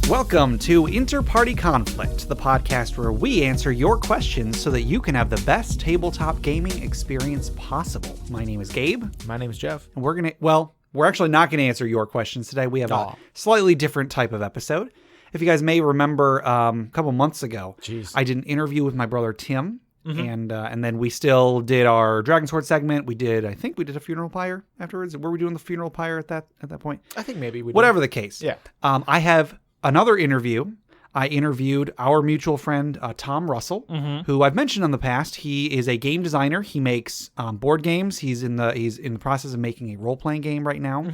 Welcome to InterPartyConflict, the podcast where we answer your questions so that you can have the best tabletop gaming experience possible. My name is Gabe. My name is Jeff. And we're actually not going to answer your questions today. We have a slightly different type of episode. If you guys may remember, a couple months ago, I did an interview with my brother Tim, and then we still did our Dragon Sword segment. I think we did a funeral pyre afterwards. Were we doing the funeral pyre at that point? I think maybe we did. Whatever the case. Yeah. I have another interview. I interviewed our mutual friend, Tom Russell, who I've mentioned in the past. He is a game designer. He makes board games. He's in the process of making a role-playing game right now.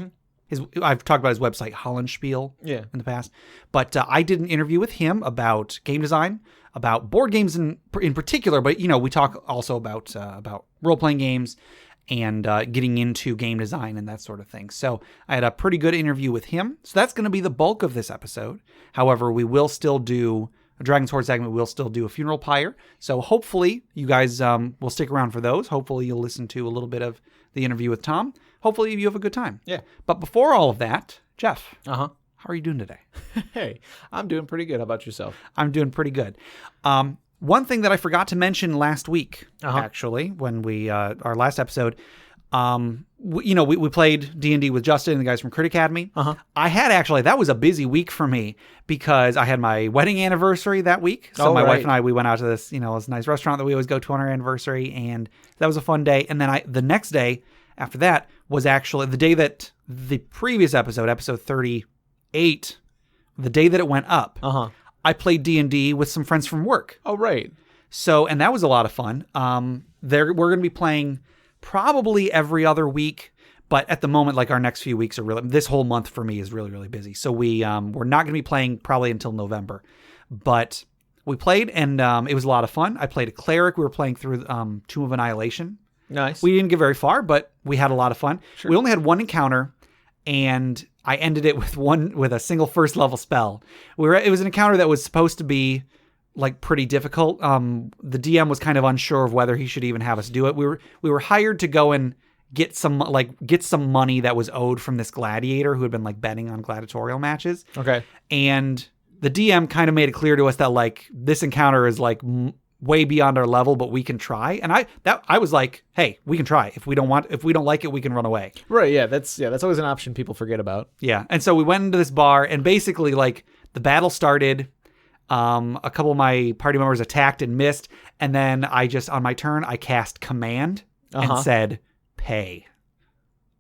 I've talked about his website, Hollandspiel, in the past. But I did an interview with him about game design, about board games in particular. But, we talk also about role-playing games and getting into game design and that sort of thing. So I had a pretty good interview with him. So that's going to be the bulk of this episode. However, we will still do a Dragon Sword segment. We'll still do a funeral pyre. So hopefully you guys will stick around for those. Hopefully you'll listen to a little bit of the interview with Tom. Hopefully you have a good time. Yeah. But before all of that, Jeff, how are you doing today? Hey, I'm doing pretty good. How about yourself? I'm doing pretty good. One thing that I forgot to mention last week, actually, when we our last episode, we played D&D with Justin and the guys from Crit Academy. That was a busy week for me because I had my wedding anniversary that week. So my wife and I, we went out to this nice restaurant that we always go to on our anniversary, and that was a fun day. And then the next day after that was actually the day that the previous episode 38, the day that it went up. I played D&D with some friends from work. Oh, right. So, and that was a lot of fun. We're going to be playing probably every other week, but at the moment, like our next few weeks are this whole month for me is really, really busy. So we're not going to be playing probably until November, but we played and it was a lot of fun. I played a cleric. We were playing through Tomb of Annihilation. Nice. We didn't get very far, but we had a lot of fun. Sure. We only had one encounter, and I ended it with a single first level spell. It was an encounter that was supposed to be like pretty difficult. The DM was kind of unsure of whether he should even have us do it. We were hired to go and get some money that was owed from this gladiator who had been like betting on gladiatorial matches. Okay. And the DM kind of made it clear to us that like this encounter is like way beyond our level, but we can try. And I was like, hey, we can try. If we don't like it, we can run away. Right. Yeah. That's always an option people forget about. Yeah. And so we went into this bar, and basically like the battle started. A couple of my party members attacked and missed. And then on my turn, I cast command and said, pay.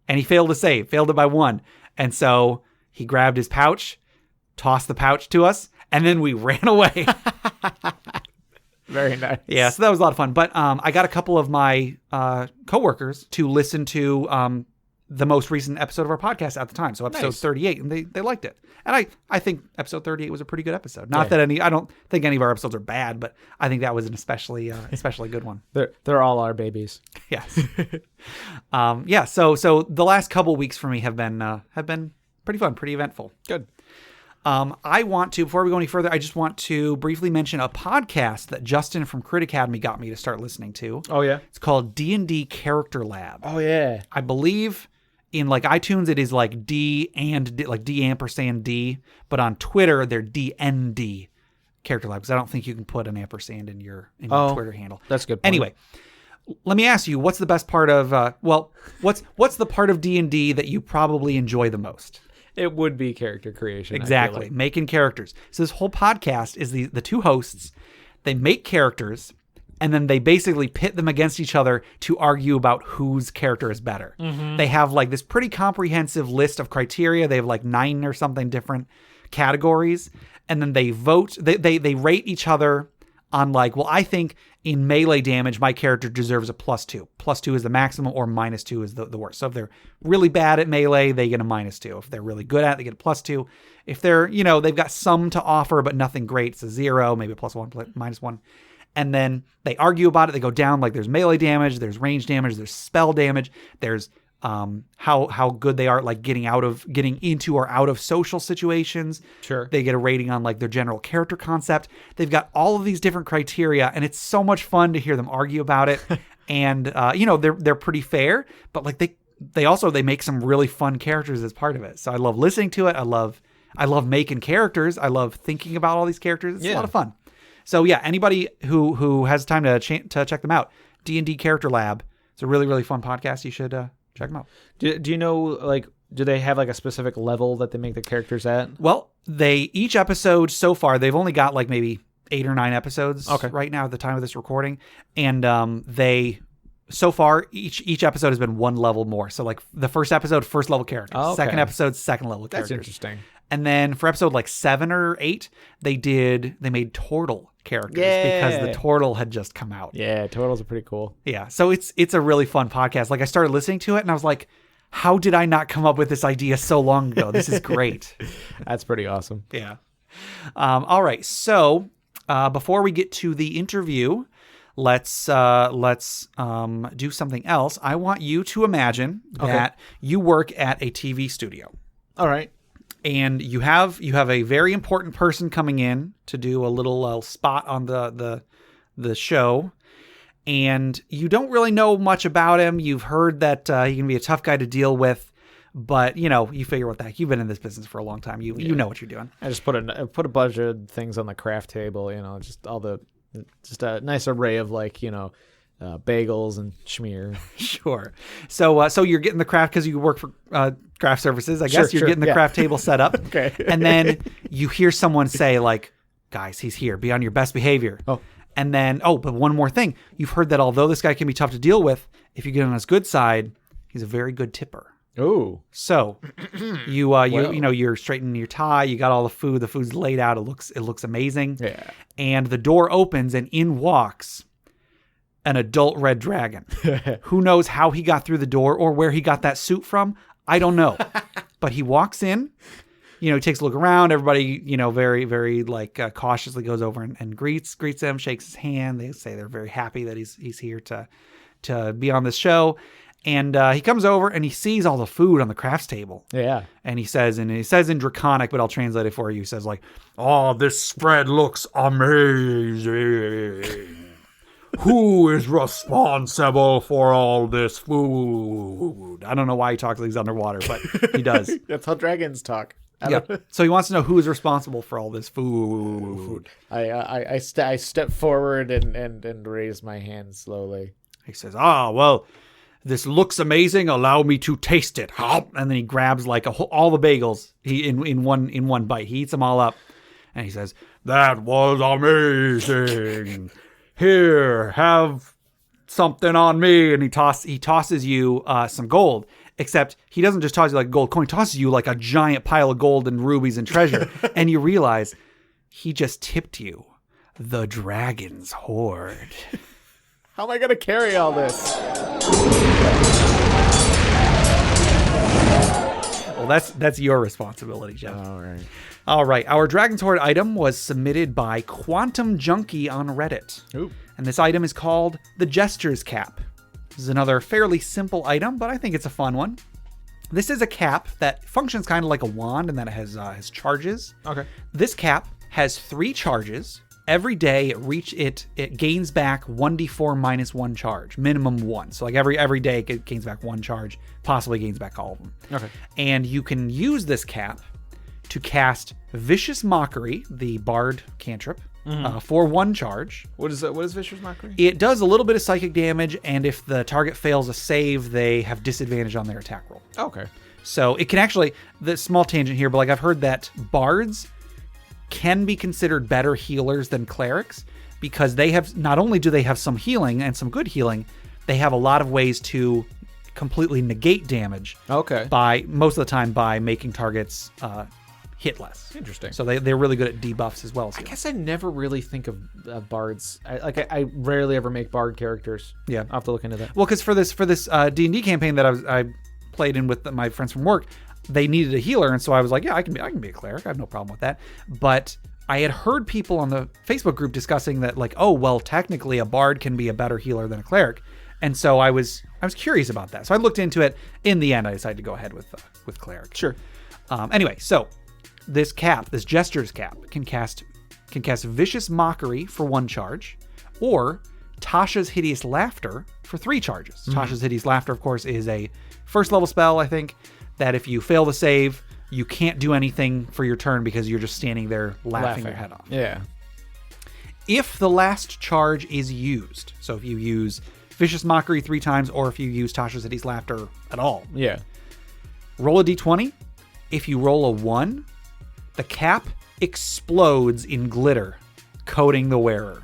And he failed it by 1. And so he grabbed his pouch, tossed the pouch to us, and then we ran away. Very nice. Yeah, so that was a lot of fun. But I got a couple of my coworkers to listen to the most recent episode of our podcast at the time, so episode 38, and they liked it. And I think episode 38 was a pretty good episode. Not that I don't think any of our episodes are bad, but I think that was an especially good one. They're all our babies. Yes. So the last couple weeks for me have been pretty fun, pretty eventful. Good. Before we go any further, I just want to briefly mention a podcast that Justin from Crit Academy got me to start listening to. Oh, yeah? It's called D&D Character Lab. Oh, yeah. I believe in like iTunes, it is like D ampersand D, but on Twitter, they're DND Character Lab, because I don't think you can put an ampersand in your Twitter handle. That's a good point. Anyway, let me ask you, what's the best part of, what's the part of D&D that you probably enjoy the most? It would be character creation. Exactly. Making characters. So this whole podcast is the two hosts. They make characters, and then they basically pit them against each other to argue about whose character is better. They have like this pretty comprehensive list of criteria. They have like 9 or something different categories. And then they vote. They rate each other on like, well, I think in melee damage, my character deserves a +2. +2 is the maximum, or -2 is the worst. So if they're really bad at melee, they get a -2. If they're really good at it, they get a +2. If they're, they've got some to offer, but nothing great, it's a 0, maybe a +1, -1. And then they argue about it. They go down, like there's melee damage, there's range damage, there's spell damage, there's how good they are at like getting into or out of social situations. Sure. They get a rating on like their general character concept. They've got all of these different criteria, and it's so much fun to hear them argue about it. And they're pretty fair, but like they make some really fun characters as part of it. So I love listening to it. I love I love making characters. I love thinking about all these characters. It's a lot of fun. So yeah, anybody who has time to check them out, D&D Character Lab. It's a really, really fun podcast. You should check them out. Do you know, like, do they have like a specific level that they make the characters at? Well, each episode so far, they've only got like maybe 8 or 9 episodes right now at the time of this recording. And so far, each episode has been one level more. So like the first episode, first level characters. Oh, okay. Second episode, second level characters. That's interesting. And then for episode like 7 or 8, they made Turtle characters because the Turtle had just come out. Yeah, Turtles are pretty cool. Yeah, so it's a really fun podcast. Like I started listening to it and I was like, how did I not come up with this idea so long ago? This is great. That's pretty awesome. Yeah. All right. So before we get to the interview, let's do something else. I want you to imagine that you work at a TV studio. All right. And you have a very important person coming in to do a little spot on the show. And you don't really know much about him. You've heard that he can be a tough guy to deal with, but you figure what the heck. You've been in this business for a long time. You know what you're doing. I just put a bunch of things on the craft table. Just a nice array of bagels and schmear. Sure. So you're getting the craft because you work for craft services. I guess you're getting the craft table set up. Okay. And then you hear someone say like, "Guys, he's here. Be on your best behavior." Oh. And then, but one more thing. You've heard that although this guy can be tough to deal with, if you get on his good side, he's a very good tipper. Ooh. So you're straightening your tie. You got all the food. The food's laid out. It looks amazing. Yeah. And the door opens and in walks an adult red dragon. Who knows how he got through the door or where he got that suit from? I don't know. But he walks in. He takes a look around. Everybody, very, very cautiously goes over and greets him, shakes his hand. They say they're very happy that he's here to be on this show. And he comes over and he sees all the food on the crafts table. Yeah. And he says in Draconic, but I'll translate it for you. He says like, "Oh, this spread looks amazing. Who is responsible for all this food?" I don't know why he talks like he's underwater, but he does. That's how dragons talk. Yeah. So he wants to know who is responsible for all this food. I step forward and raise my hand slowly. He says, well, this looks amazing. Allow me to taste it. And then he grabs all the bagels in one bite. He eats them all up. And he says, "That was amazing. Here, have something on me." And he tosses you some gold. Except he doesn't just toss you like a gold coin. He tosses you like a giant pile of gold and rubies and treasure. And you realize he just tipped you the dragon's hoard. How am I going to carry all this? Well, that's your responsibility, Jeff. All right. Our Dragon's Hoard item was submitted by Quantum Junkie on Reddit. Ooh. And this item is called the Gestures Cap. This is another fairly simple item, but I think it's a fun one. This is a cap that functions kind of like a wand and that it has charges. Okay. This cap has 3 charges. Every day it gains back 1d4 minus 1 charge, minimum 1. So like every day it gains back 1 charge, possibly gains back all of them. Okay. And you can use this cap to cast Vicious Mockery, the bard cantrip, for 1 charge. What is Vicious Mockery? It does a little bit of psychic damage, and if the target fails a save, they have disadvantage on their attack roll. Okay. So it can actually, the small tangent here, but I've heard that bards can be considered better healers than clerics because they have, not only do they have some healing and some good healing, they have a lot of ways to completely negate damage. Okay. By most of the time by making targets hit less. Interesting. So they're really good at debuffs as well. I guess I never really think of bards. I rarely ever make bard characters. Yeah, I'll have to look into that. Well, because for this D&D campaign that I played in with my friends from work, they needed a healer, and so I was like, yeah, I can be a cleric. I have no problem with that. But I had heard people on the Facebook group discussing that, like, oh, well, technically a bard can be a better healer than a cleric, and so I was curious about that. So I looked into it. In the end, I decided to go ahead with cleric. Sure. Anyway, so this Gestures Cap, can cast Vicious Mockery for 1 charge, or Tasha's Hideous Laughter for 3 charges. Mm-hmm. Tasha's Hideous Laughter, of course, is a first level spell, I think, that if you fail the save, you can't do anything for your turn because you're just standing there laughing your head off. Yeah. If the last charge is used, so if you use Vicious Mockery 3 times, or if you use Tasha City's Laughter at all, roll a d20. If you roll a 1, the cap explodes in glitter, coating the wearer.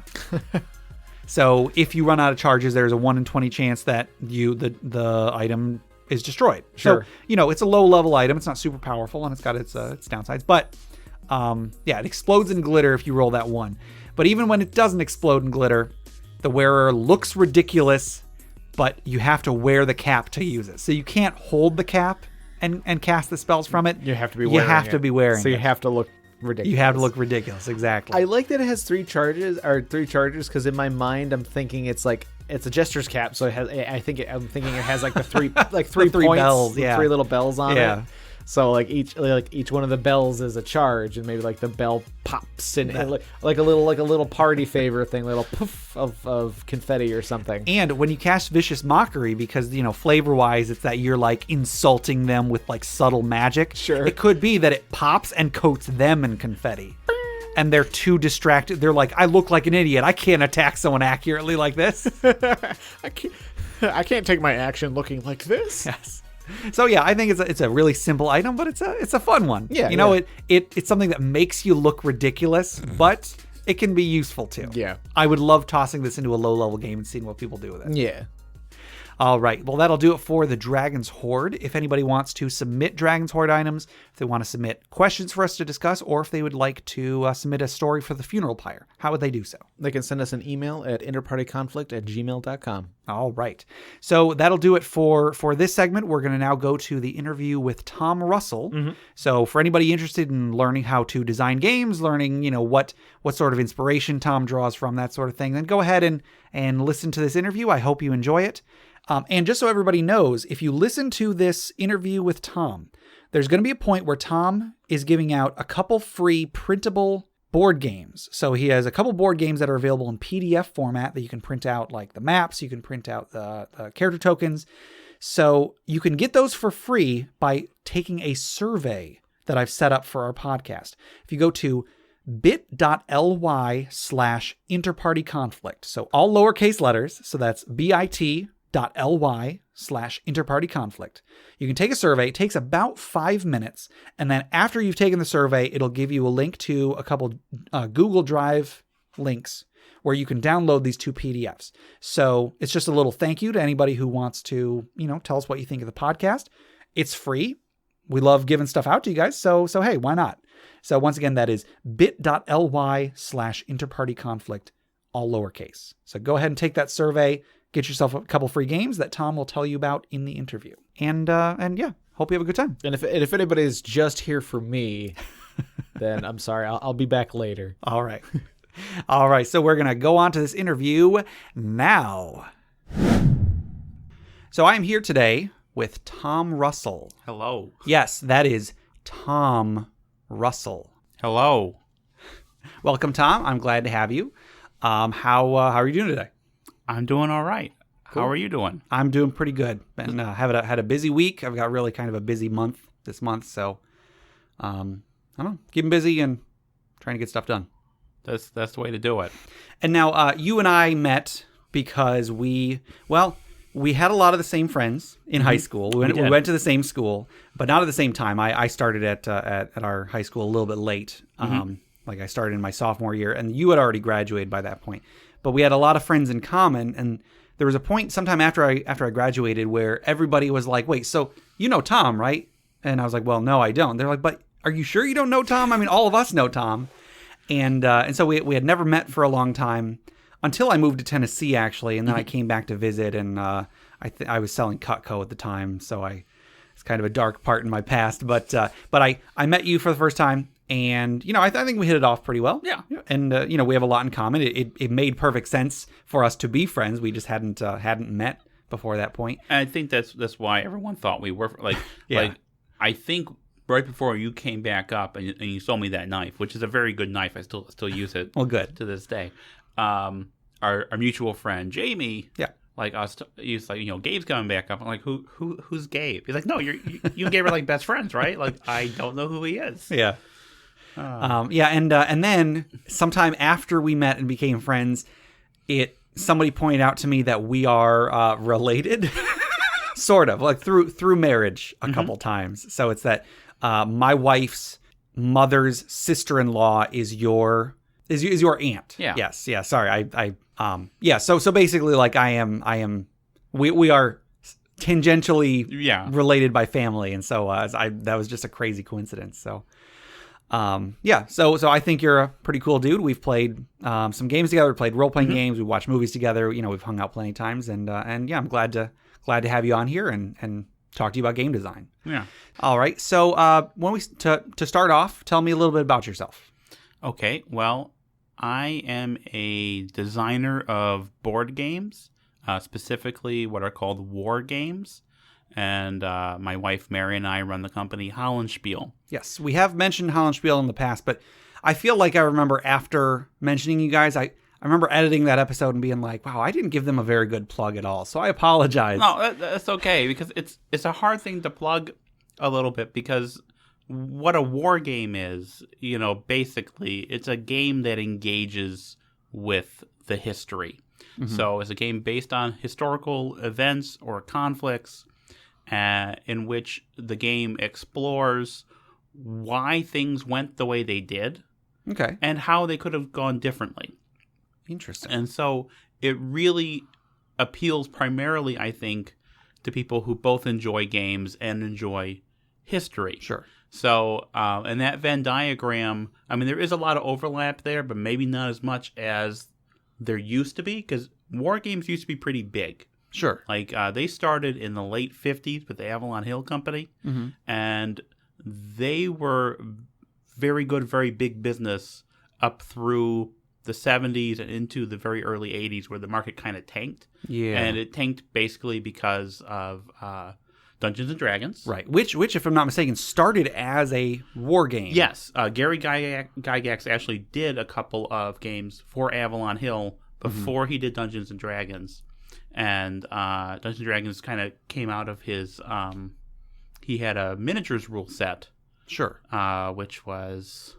So if you run out of charges, there's a 1 in 20 chance that the item is destroyed. Sure. So, it's a low-level item. It's not super powerful, and it's got its downsides. But, it explodes in glitter if you roll that 1. But even when it doesn't explode in glitter, the wearer looks ridiculous, but you have to wear the cap to use it. So you can't hold the cap and cast the spells from it. You have to be wearing it. You have to be wearing it. So you have to look ridiculous. You have to look ridiculous, exactly. I like that it has 3 charges, because in my mind I'm thinking it's like it's a jester's cap, so it has. I'm thinking it has like the 3 3 points, bells, 3 little bells on it. So each one of the bells is a charge, and maybe the bell pops and like a little party favor thing, little poof of confetti or something. And when you cast Vicious Mockery, because flavor wise, it's that you're insulting them with subtle magic. Sure. It could be that it pops and coats them in confetti, and they're too distracted. They're like, I look like an idiot. I can't attack someone accurately like this. I can't take my action looking like this. Yes. So I think it's a really simple item, but it's a fun one. It's something that makes you look ridiculous, but it can be useful too. Yeah. I would love tossing this into a low level game and seeing what people do with it. Yeah. All right. Well, that'll do it for the Dragon's Hoard. If anybody wants to submit Dragon's Hoard items, if they want to submit questions for us to discuss, or if they would like to submit a story for the funeral pyre, how would they do so? They can send us an email at interpartyconflict@gmail.com. All right. So that'll do it for this segment. We're going to now go to the interview with Tom Russell. Mm-hmm. So for anybody interested in learning how to design games, learning, what sort of inspiration Tom draws from, that sort of thing, then go ahead and listen to this interview. I hope you enjoy it. And just so everybody knows, if you listen to this interview with Tom, there's going to be a point where Tom is giving out a couple free printable board games. So he has a couple board games that are available in PDF format that you can print out, like the maps, you can print out the character tokens. So you can get those for free by taking a survey that I've set up for our podcast. If you go to bit.ly/InterPartyConflict, so all lowercase letters, so that's bit.ly/InterPartyConflict. You can take a survey. It takes about 5 minutes. And then after you've taken the survey, it'll give you a link to a couple Google Drive links where you can download these 2 PDFs. So it's just a little thank you to anybody who wants to, tell us what you think of the podcast. It's free. We love giving stuff out to you guys. So hey, why not? So once again, that is bit.ly/InterPartyConflict, all lowercase. So go ahead and take that survey. Get yourself a couple free games that Tom will tell you about in the interview. And hope you have a good time. And if anybody's just here for me, then I'm sorry. I'll be back later. All right. All right. So we're going to go on to this interview now. So I am here today with Tom Russell. Hello. Yes, that is Tom Russell. Hello. Welcome, Tom. I'm glad to have you. How are you doing today? I'm doing all right. Cool. How are you doing? I'm doing pretty good. And had a busy week. I've got really kind of a busy month this month. So, I don't know, keeping busy and trying to get stuff done. That's the way to do it. And now you and I met because we had a lot of the same friends in high school. We went to the same school, but not at the same time. I started at our high school a little bit late. I started in my sophomore year, and you had already graduated by that point. But we had a lot of friends in common, and there was a point sometime after I graduated where everybody was like, "Wait, so you know Tom, right?" And I was like, "Well, no, I don't." They're like, "But are you sure you don't know Tom? I mean, all of us know Tom." And so we had never met for a long time until I moved to Tennessee, actually, and then I came back to visit, and I was selling Cutco at the time, so it's kind of a dark part in my past. But I met you for the first time. And, I think we hit it off pretty well. Yeah. And, we have a lot in common. It made perfect sense for us to be friends. We just hadn't met before that point. And I think that's why everyone thought we were I think right before you came back up and you sold me that knife, which is a very good knife. I still use it. Well, good. To this day. Our mutual friend, Jamie. Yeah. like he's like, Gabe's coming back up. I'm like, who's Gabe? He's like, no, you and Gabe are like best friends, right? Like, I don't know who he is. Yeah. And then sometime after we met and became friends, somebody pointed out to me that we are related, sort of, like through marriage a couple times. So it's that my wife's mother's sister-in-law is your aunt. Yeah. Yes. Yeah. Sorry. Yeah. So basically, like we are tangentially related by family, and so that was just a crazy coincidence. So. So I think you're a pretty cool dude. We've played some games together, played role-playing games, we watched movies together, we've hung out plenty of times, and yeah, I'm glad to have you on here and talk to you about game design. Yeah. All right. So to start off, tell me a little bit about yourself. Okay. Well, I am a designer of board games, specifically what are called war games. And my wife, Mary, and I run the company Hollandspiel. Yes, we have mentioned Hollandspiel in the past, but I feel like I remember after mentioning you guys, I remember editing that episode and being like, wow, I didn't give them a very good plug at all. So I apologize. No, that's okay, because it's a hard thing to plug a little bit, because what a war game is, basically, it's a game that engages with the history. Mm-hmm. So it's a game based on historical events or conflicts, in which the game explores why things went the way they did, okay, and how they could have gone differently. Interesting. And so it really appeals primarily, I think, to people who both enjoy games and enjoy history. Sure. So, in that Venn diagram, I mean, there is a lot of overlap there, but maybe not as much as there used to be, because war games used to be pretty big. Sure. Like, they started in the late 50s with the Avalon Hill Company, and they were very good, very big business up through the 70s and into the very early 80s, where the market kind of tanked. Yeah. And it tanked basically because of Dungeons and Dragons. Right. Which, if I'm not mistaken, started as a war game. Yes. Gary Gygax actually did a couple of games for Avalon Hill before he did Dungeons and Dragons. And Dungeons and Dragons kind of came out of his... he had a miniatures rule set. Sure. Which was...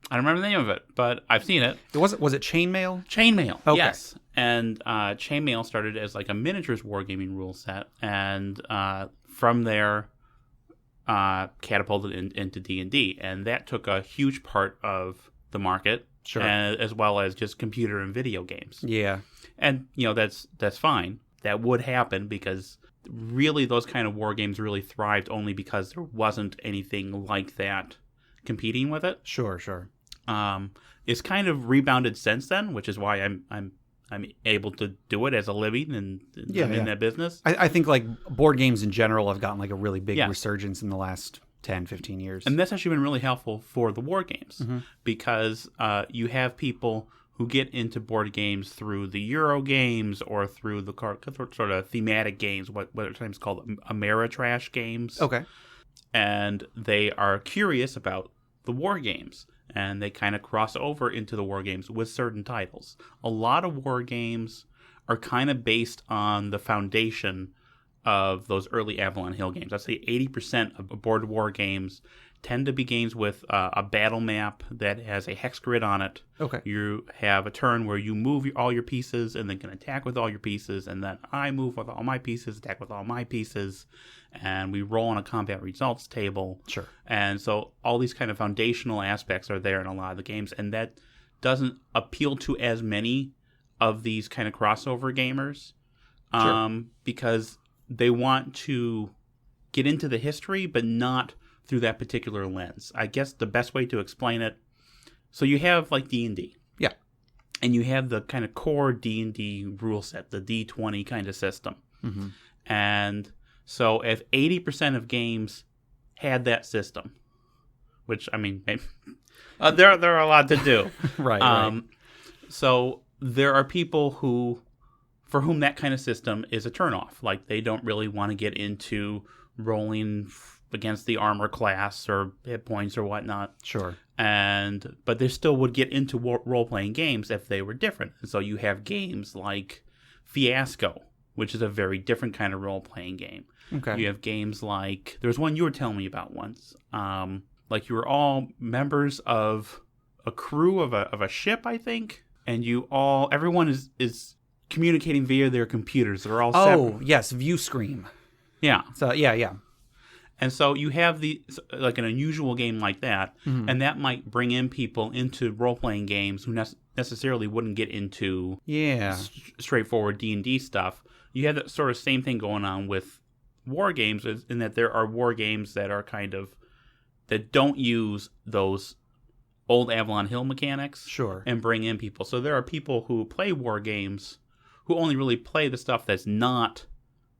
I don't remember the name of it, but I've seen it. Was it Chainmail? Chainmail, okay. Yes. And Chainmail started as like a miniatures wargaming rule set, and from there catapulted into D&D, and that took a huge part of the market, sure, as well as just computer and video games. Yeah. And that's fine. That would happen because really those kind of war games really thrived only because there wasn't anything like that competing with it. Sure. It's kind of rebounded since then, which is why I'm able to do it as a living and in that business. I think like board games in general have gotten like a really big resurgence in the last 10, 15 years. And that's actually been really helpful for the war games because you have people who get into board games through the Euro games or through the sort of thematic games, what are sometimes called Ameritrash games. Okay. And they are curious about the war games, and they kind of cross over into the war games with certain titles. A lot of war games are kind of based on the foundation of those early Avalon Hill games. I'd say 80% of board war games tend to be games with a battle map that has a hex grid on it. Okay. You have a turn where you move all your pieces and then can attack with all your pieces, and then I move with all my pieces, attack with all my pieces, and we roll on a combat results table. Sure. And so all these kind of foundational aspects are there in a lot of the games, and that doesn't appeal to as many of these kind of crossover gamers because they want to get into the history, but not through that particular lens. I guess the best way to explain it, so you have like D&D. Yeah. And you have the kind of core D&D rule set, the D20 kind of system. Mm-hmm. And so if 80% of games had that system, which, I mean, maybe, there are a lot to do. Right. So there are people for whom that kind of system is a turnoff. Like, they don't really want to get into rolling against the armor class or hit points or whatnot. Sure. But they still would get into role-playing games if they were different. And so you have games like Fiasco, which is a very different kind of role-playing game. Okay. You have games like, there's one you were telling me about once. Like you were all members of a crew of a ship, I think, and everyone is communicating via their computers. They're all Oh, yes, View Scream. Yeah. So, yeah. And so you have like an unusual game like that, and that might bring in people into role-playing games who necessarily wouldn't get into straightforward D&D stuff. You have that sort of same thing going on with war games, in that there are war games that are that don't use those old Avalon Hill mechanics and bring in people. So there are people who play war games who only really play the stuff that's not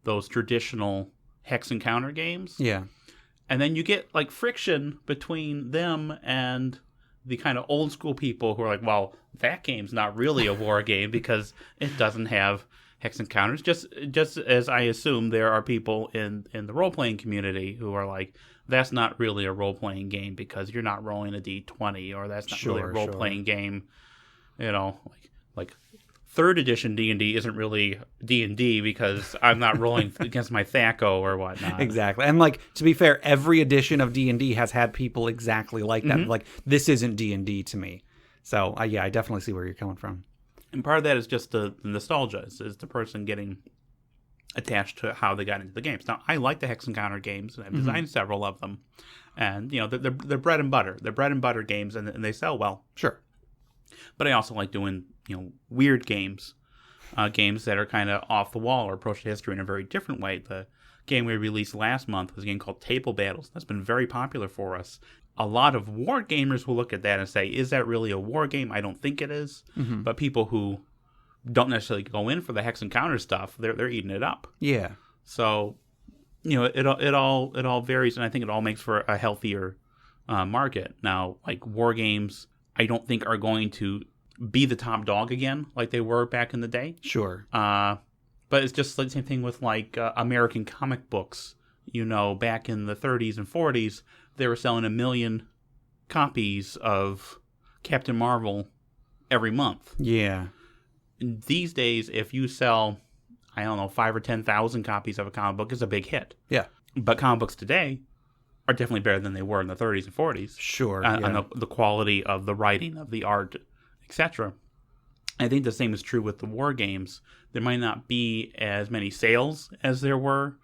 those traditional hex encounter games. Yeah. And then you get like friction between them and the kind of old school people who are like, well, that game's not really a war game because it doesn't have hex encounters. Just as I assume there are people in the role-playing community who are like, that's not really a role-playing game because you're not rolling a d20, or that's not really a role-playing game. You know, like 3rd edition D&D isn't really D&D because I'm not rolling against my THAC0 or whatnot. Exactly. And like, to be fair, every edition of D&D has had people exactly like that. Like, this isn't D&D to me. So, I definitely see where you're coming from. And part of that is just the nostalgia, is the person getting attached to how they got into the games. Now, I like the hex encounter games, and I've designed several of them. And, you know, they're bread and butter. They're bread and butter games, and they sell well. Sure. But I also like doing, you know, weird games, games that are kind of off the wall or approach history in a very different way. The game we released last month was a game called Table Battles. That's been very popular for us. A lot of war gamers will look at that and say, is that really a war game? I don't think it is. But people who don't necessarily go in for the hex encounter stuff, they're eating it up. Yeah. So, you know, it all varies, and I think it all makes for a healthier market. Now, like war games, I don't think are going to be the top dog again like they were back in the day. Sure. But it's just the same thing with like American comic books. You know, back in the 30s and 40s, they were selling 1 million copies of Captain Marvel every month. Yeah. These days, if you sell, I don't know, 5,000 or 10,000 copies of a comic book, it's a big hit. Yeah. But comic books today are definitely better than they were in the 30s and 40s. Sure. On the quality of the writing, of the art, etc. I think the same is true with the war games. There might not be as many sales as there were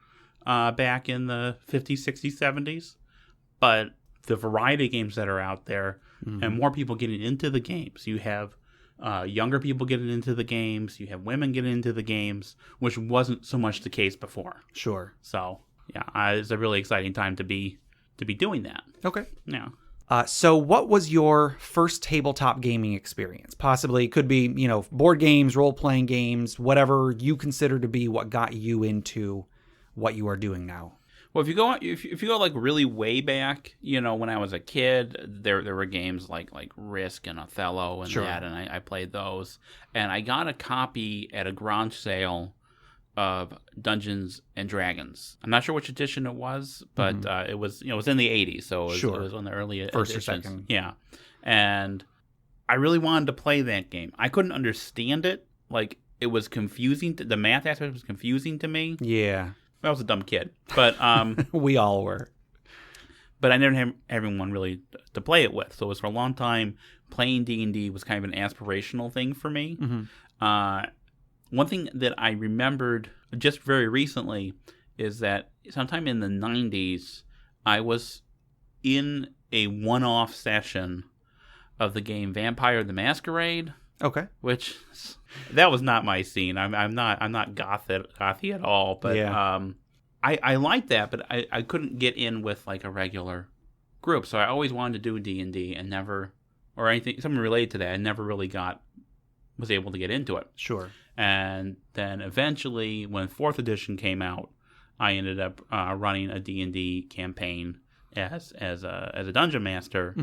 back in the 50s, 60s, 70s, but the variety of games that are out there and more people getting into the games. You have younger people getting into the games. You have women getting into the games, which wasn't so much the case before. Sure. So, yeah, it's a really exciting time to be doing that. Okay. Yeah. So what was your first tabletop gaming experience? Possibly, it could be, you know, board games, role-playing games, whatever you consider to be what got you into what you are doing now. Well, if you go like really way back, you know, when I was a kid, there were games like Risk and Othello and that, and I played those. And I got a copy at a garage sale of Dungeons and Dragons. I'm not sure which edition it was, but it was, you know, it was in the 80s, so it was on the early first editions. or second. Yeah. And I really wanted to play that game. I couldn't understand it. Like, it was confusing. The math aspect was confusing to me. Yeah. I was a dumb kid, but we all were. But I never had everyone really to play it with. So it was for a long time, playing D&D was kind of an aspirational thing for me. One thing that I remembered just very recently is that sometime in the 90s, I was in a one-off session of the game Vampire the Masquerade. Okay. Which, that was not my scene. I'm not gothy at all. But I liked that, but I couldn't get in with like a regular group. So I always wanted to do D&D and never, or anything something related to that. I never really was able to get into it. Sure. And then eventually, when 4th edition came out, I ended up running a D&D campaign as a dungeon master.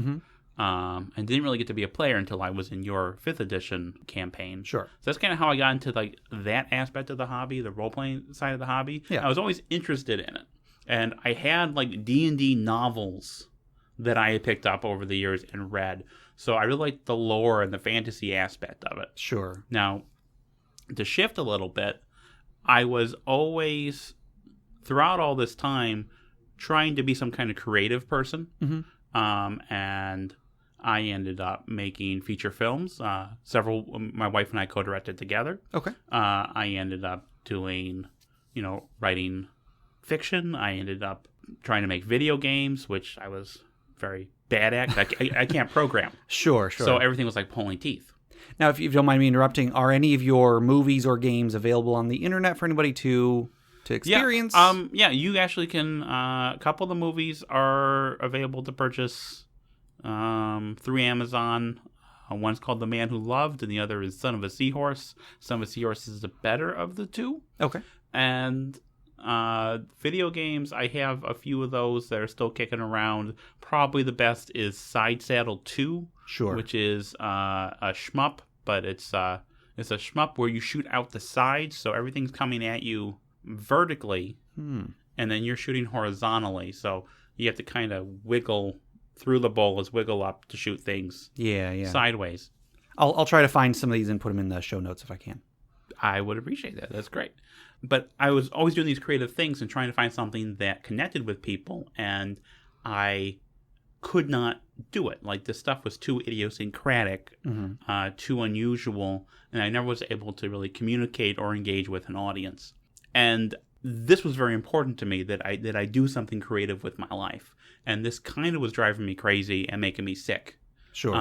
And didn't really get to be a player until I was in your 5th edition campaign. Sure. So that's kind of how I got into like that aspect of the hobby, the role-playing side of the hobby. Yeah. I was always interested in it. And I had like D&D novels that I had picked up over the years and read. So I really liked the lore and the fantasy aspect of it. Sure. Now, to shift a little bit, I was always, throughout all this time, trying to be some kind of creative person. And I ended up making feature films. Several, my wife and I co-directed together. Okay. I ended up doing, writing fiction. I ended up trying to make video games, which I was very bad at. I can't program. Sure. So everything was like pulling teeth. Now, if you don't mind me interrupting, are any of your movies or games available on the internet for anybody to experience? Yeah, you actually can. A couple of the movies are available to purchase through Amazon. One's called The Man Who Loved, and the other is Son of a Seahorse. Son of a Seahorse is the better of the two. Okay. And video games, I have a few of those that are still kicking around. Probably the best is Side Saddle 2, Sure. which is a shmup, but it's a shmup where you shoot out the sides, so everything's coming at you vertically, and then you're shooting horizontally, so you have to kind of wiggle through the bowls, wiggle up to shoot things sideways. I'll try to find some of these and put them in the show notes if I can. I would appreciate that. That's great. But I was always doing these creative things and trying to find something that connected with people, and I could not do it. Like, this stuff was too idiosyncratic, too unusual, and I never was able to really communicate or engage with an audience. And this was very important to me, that I do something creative with my life. And this kind of was driving me crazy and making me sick. Sure.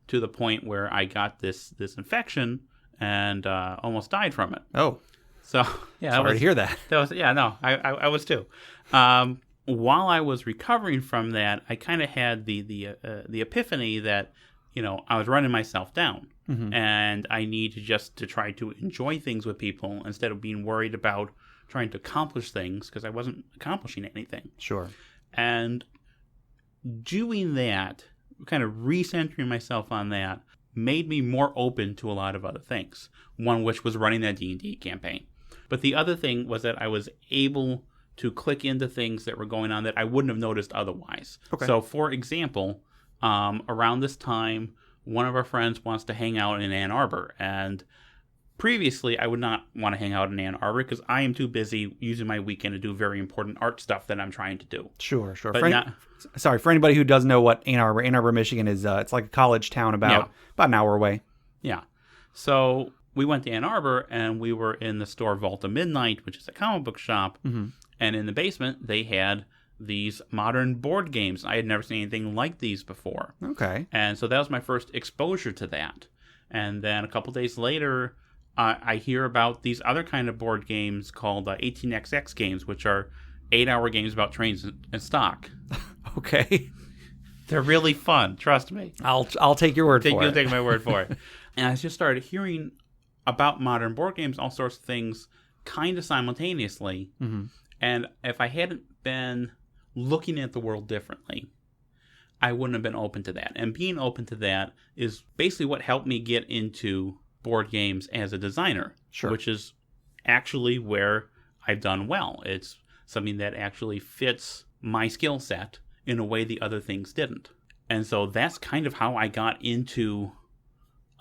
To the point where I got this infection and almost died from it. Oh. So yeah, sorry to hear that. I was too. While I was recovering from that, I kind of had the epiphany that I was running myself down, and I need to try to enjoy things with people instead of being worried about trying to accomplish things, because I wasn't accomplishing anything. Sure. And doing that, kind of recentering myself on that, made me more open to a lot of other things. One which was running that D&D campaign. But the other thing was that I was able to click into things that were going on that I wouldn't have noticed otherwise. Okay. So, for example, around this time, one of our friends wants to hang out in Ann Arbor. And previously, I would not want to hang out in Ann Arbor because I am too busy using my weekend to do very important art stuff that I'm trying to do. Sure. But for anybody who doesn't know what Ann Arbor, Michigan is, it's like a college town about an hour away. Yeah. So we went to Ann Arbor, and we were in the store Vault of Midnight, which is a comic book shop. And in the basement, they had these modern board games. I had never seen anything like these before. Okay. And so that was my first exposure to that. And then a couple days later, I hear about these other kind of board games called 18XX games, which are 8-hour games about trains and stock. Okay. They're really fun. Trust me. I'll take your word for it. You'll take my word for it. And I just started hearing about modern board games, all sorts of things, kind of simultaneously. And if I hadn't been looking at the world differently, I wouldn't have been open to that. And being open to that is basically what helped me get into board games as a designer, which is actually where I've done well. It's something that actually fits my skill set in a way the other things didn't. And so that's kind of how I got into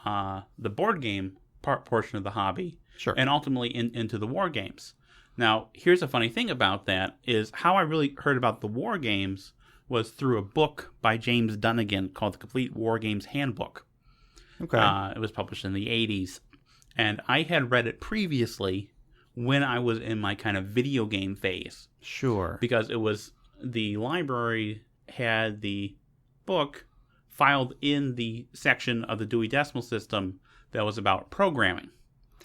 the board game portion of the hobby, and ultimately into the war games. Now, here's a funny thing about that, is how I really heard about the war games was through a book by James Dunnigan called The Complete War Games Handbook. Okay. It was published in the 80s. And I had read it previously when I was in my kind of video game phase. Sure. Because it was, the library had the book filed in the section of the Dewey Decimal System that was about programming,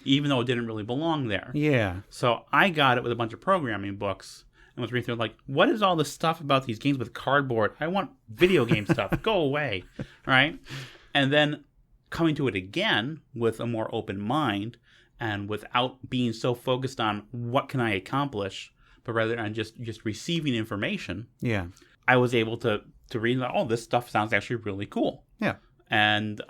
even though it didn't really belong there. Yeah. So I got it with a bunch of programming books and was reading through like, what is all this stuff about these games with cardboard? I want video game stuff. Go away. Right? And then coming to it again with a more open mind and without being so focused on what can I accomplish, but rather on just receiving information. Yeah. I was able to read, this stuff sounds actually really cool. Yeah. And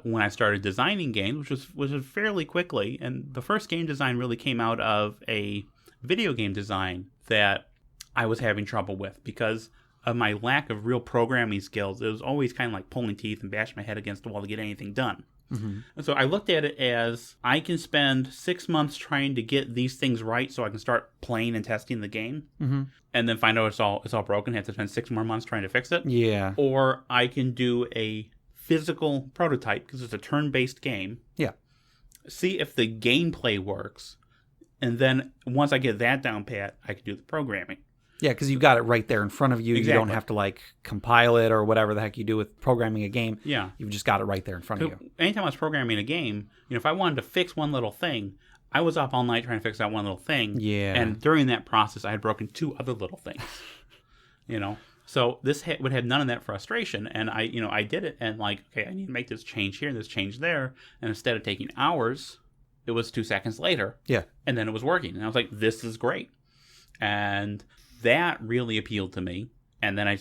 when I started designing games, which was fairly quickly, and the first game design really came out of a video game design that I was having trouble with because of my lack of real programming skills. It was always kind of like pulling teeth and bashing my head against the wall to get anything done. And so I looked at it as I can spend 6 months trying to get these things right so I can start playing and testing the game, and then find out it's all broken, have to spend 6 more months trying to fix it. Yeah. Or I can do a physical prototype, because it's a turn-based game. Yeah. See if the gameplay works, and then once I get that down pat, I can do the programming. Yeah, because you got it right there in front of you. Exactly. You don't have to like compile it or whatever the heck you do with programming a game. Yeah. You've just got it right there in front of you. Anytime I was programming a game, if I wanted to fix one little thing, I was up all night trying to fix that one little thing. Yeah. And during that process, I had broken 2 other little things. So this would have none of that frustration, and I did it, and like, okay, I need to make this change here and this change there, and instead of taking hours, it was 2 seconds later. Yeah. And then it was working, and I was like, this is great. And that really appealed to me, and then I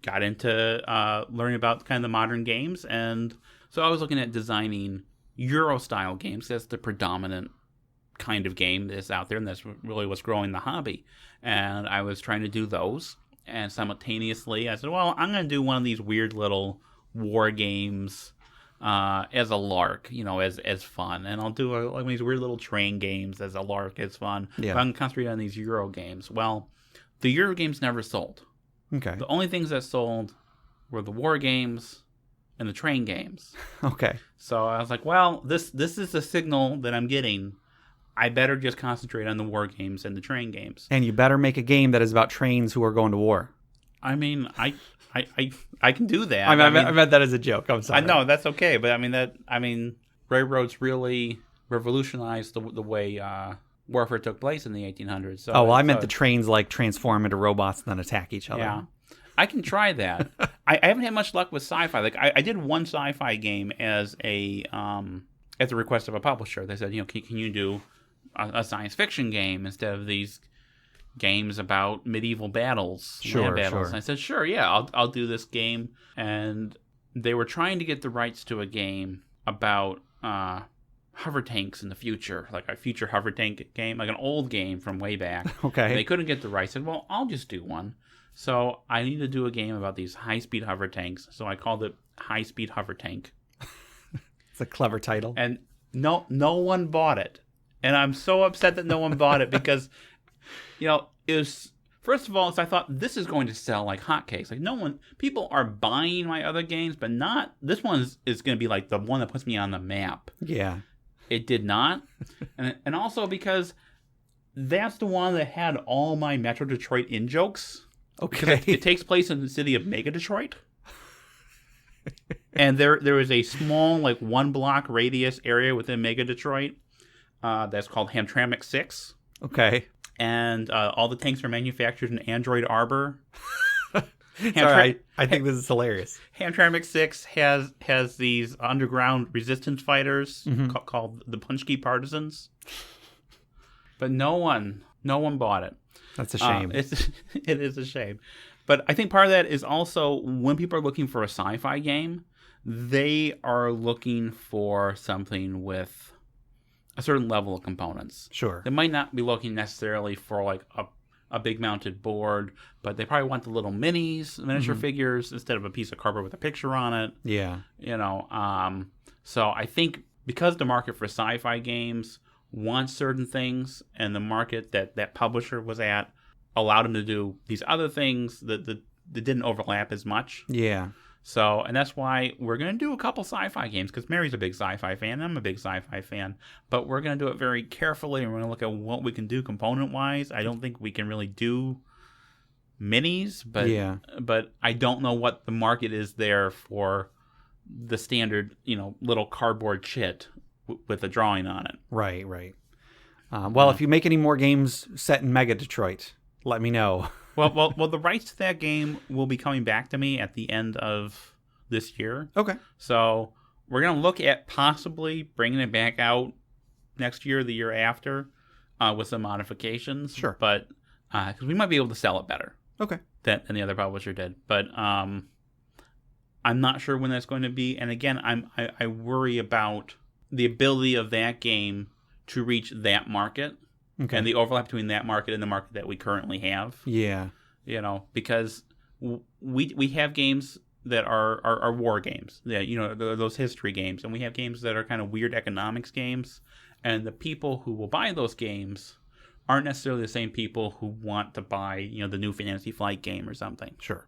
got into learning about kind of the modern games, and so I was looking at designing Eurostyle games. That's the predominant kind of game that's out there, and that's really what's growing the hobby. And I was trying to do those, and simultaneously I said, well, I'm going to do one of these weird little war games as a lark, as fun. And I'll do like one of these weird little train games as a lark, as fun. Yeah. But I'm concentrating on these Euro games. Well, the Euro games never sold. Okay. The only things that sold were the war games and the train games. Okay. So I was like, well, this is the signal that I'm getting. I better just concentrate on the war games and the train games. And you better make a game that is about trains who are going to war. I mean, I can do that. I meant that as a joke. I'm sorry. I know that's okay, but railroads really revolutionized the way warfare took place in the 1800s. So, I meant the trains like transform into robots and then attack each other. Yeah, I can try that. I haven't had much luck with sci-fi. Like I did one sci-fi game as a at the request of a publisher. They said, can you do a science fiction game instead of these games about medieval battles, land battles? Sure. And I said, sure, yeah, I'll do this game. And they were trying to get the rights to a game about hover tanks in the future, like a future hover tank game, like an old game from way back. Okay. And they couldn't get the rights. I said, well, I'll just do one. So I need to do a game about these high-speed hover tanks. So I called it High Speed Hover Tank. It's a clever title. And no one bought it. And I'm so upset that no one bought it because, it was, first of all, I thought this is going to sell like hotcakes. Like people are buying my other games, but not, this one is going to be like the one that puts me on the map. Yeah. It did not. and also because that's the one that had all my Metro Detroit in-jokes. Okay. It takes place in the city of Mega Detroit. And there is a small, like 1 block radius area within Mega Detroit that's called Hamtramck 6. Okay. And all the tanks are manufactured in Android Arbor. Sorry, I think this is hilarious. Hamtramck 6 has these underground resistance fighters called the Punchki Partisans. But no one bought it. That's a shame. It is a shame. But I think part of that is also when people are looking for a sci-fi game, they are looking for something with a certain level of components. Sure. They might not be looking necessarily for like a big mounted board, but they probably want the little miniature figures instead of a piece of cardboard with a picture on it. Yeah. So I think because the market for sci-fi games wants certain things, and the market that publisher was at allowed him to do these other things that didn't overlap as much. Yeah. So, and that's why we're going to do a couple sci-fi games, because Mary's a big sci-fi fan, and I'm a big sci-fi fan, but we're going to do it very carefully, and we're going to look at what we can do component-wise. I don't think we can really do minis, but I don't know what the market is there for the standard, little cardboard chit with a drawing on it. Right. Well, if you make any more games set in Mega Detroit, let me know. Well, the rights to that game will be coming back to me at the end of this year. Okay. So we're going to look at possibly bringing it back out next year, the year after, with some modifications. Sure. But because we might be able to sell it better. Okay. Than the other publisher did. But I'm not sure when that's going to be. And again, I worry about the ability of that game to reach that market. Okay. And the overlap between that market and the market that we currently have. Yeah. Because we have games that are war games, that those history games, and we have games that are kind of weird economics games, and the people who will buy those games aren't necessarily the same people who want to buy the new Fantasy Flight game or something. Sure.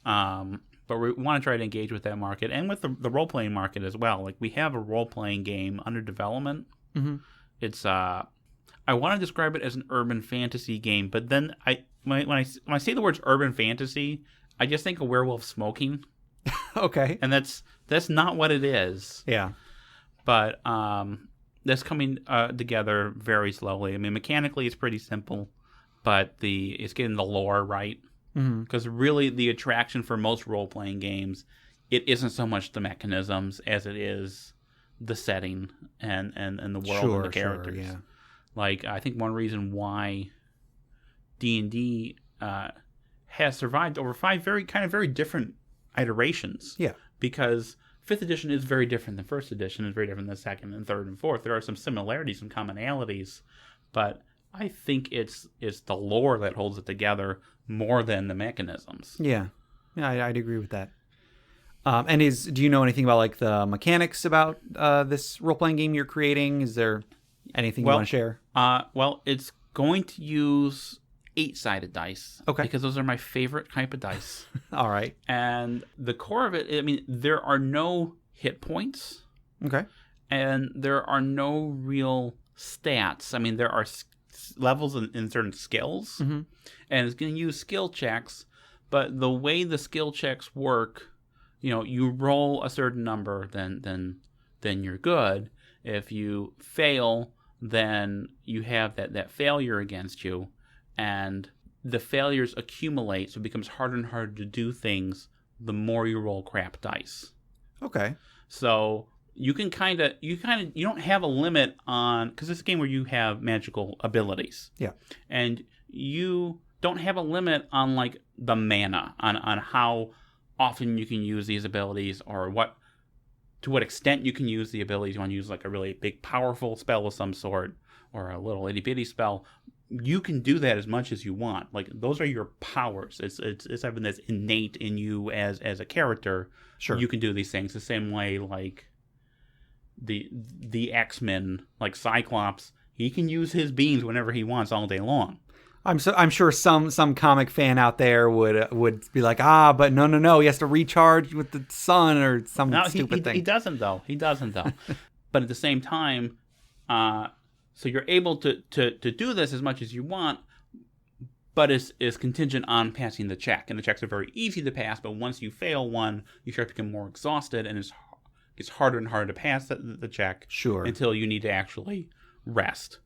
But we want to try to engage with that market and with the role-playing market as well. Like, we have a role-playing game under development. Mm-hmm. It's I want to describe it as an urban fantasy game, but then when I say the words urban fantasy, I just think of werewolf smoking. Okay. And that's not what it is. Yeah. But that's coming together very slowly. I mean, mechanically it's pretty simple, but it's getting the lore right. Because really the attraction for most role-playing games, it isn't so much the mechanisms as it is the setting and the world and the characters. Sure, yeah. Like, I think one reason why D&D has survived over 5 very different iterations. Yeah. Because 5th edition is very different than 1st edition, is very different than 2nd and 3rd and 4th. There are some similarities, some commonalities, but I think it's the lore that holds it together more than the mechanisms. Yeah, I'd agree with that. And do you know anything about like the mechanics about this role-playing game you're creating? Is there anything you want to share? Well, it's going to use 8-sided dice. Okay. Because those are my favorite type of dice. All right. And the core of it, I mean, there are no hit points. Okay. And there are no real stats. I mean, there are levels in certain skills. Mm-hmm. And it's going to use skill checks. But the way the skill checks work, you roll a certain number, then you're good. If you fail, then you have that failure against you. And the failures accumulate, so it becomes harder and harder to do things the more you roll crap dice. Okay. So you don't have a limit on, because it's a game where you have magical abilities. Yeah. And you don't have a limit on like the mana, on how often you can use these abilities, or to what extent you can use the abilities. You want to use like a really big powerful spell of some sort, or a little itty bitty spell. You can do that as much as you want. Like, those are your powers. It's something that's innate in you as a character. Sure. You can do these things the same way like the X-Men, like Cyclops, he can use his beams whenever he wants all day long. I'm sure some comic fan out there would be like, but no, he has to recharge with the sun or some stupid thing. He doesn't though. But at the same time, so you're able to do this as much as you want, but is contingent on passing the check. And the checks are very easy to pass, but once you fail one, you start to become more exhausted, and it's harder and harder to pass the check. Sure. Until you need to actually rest.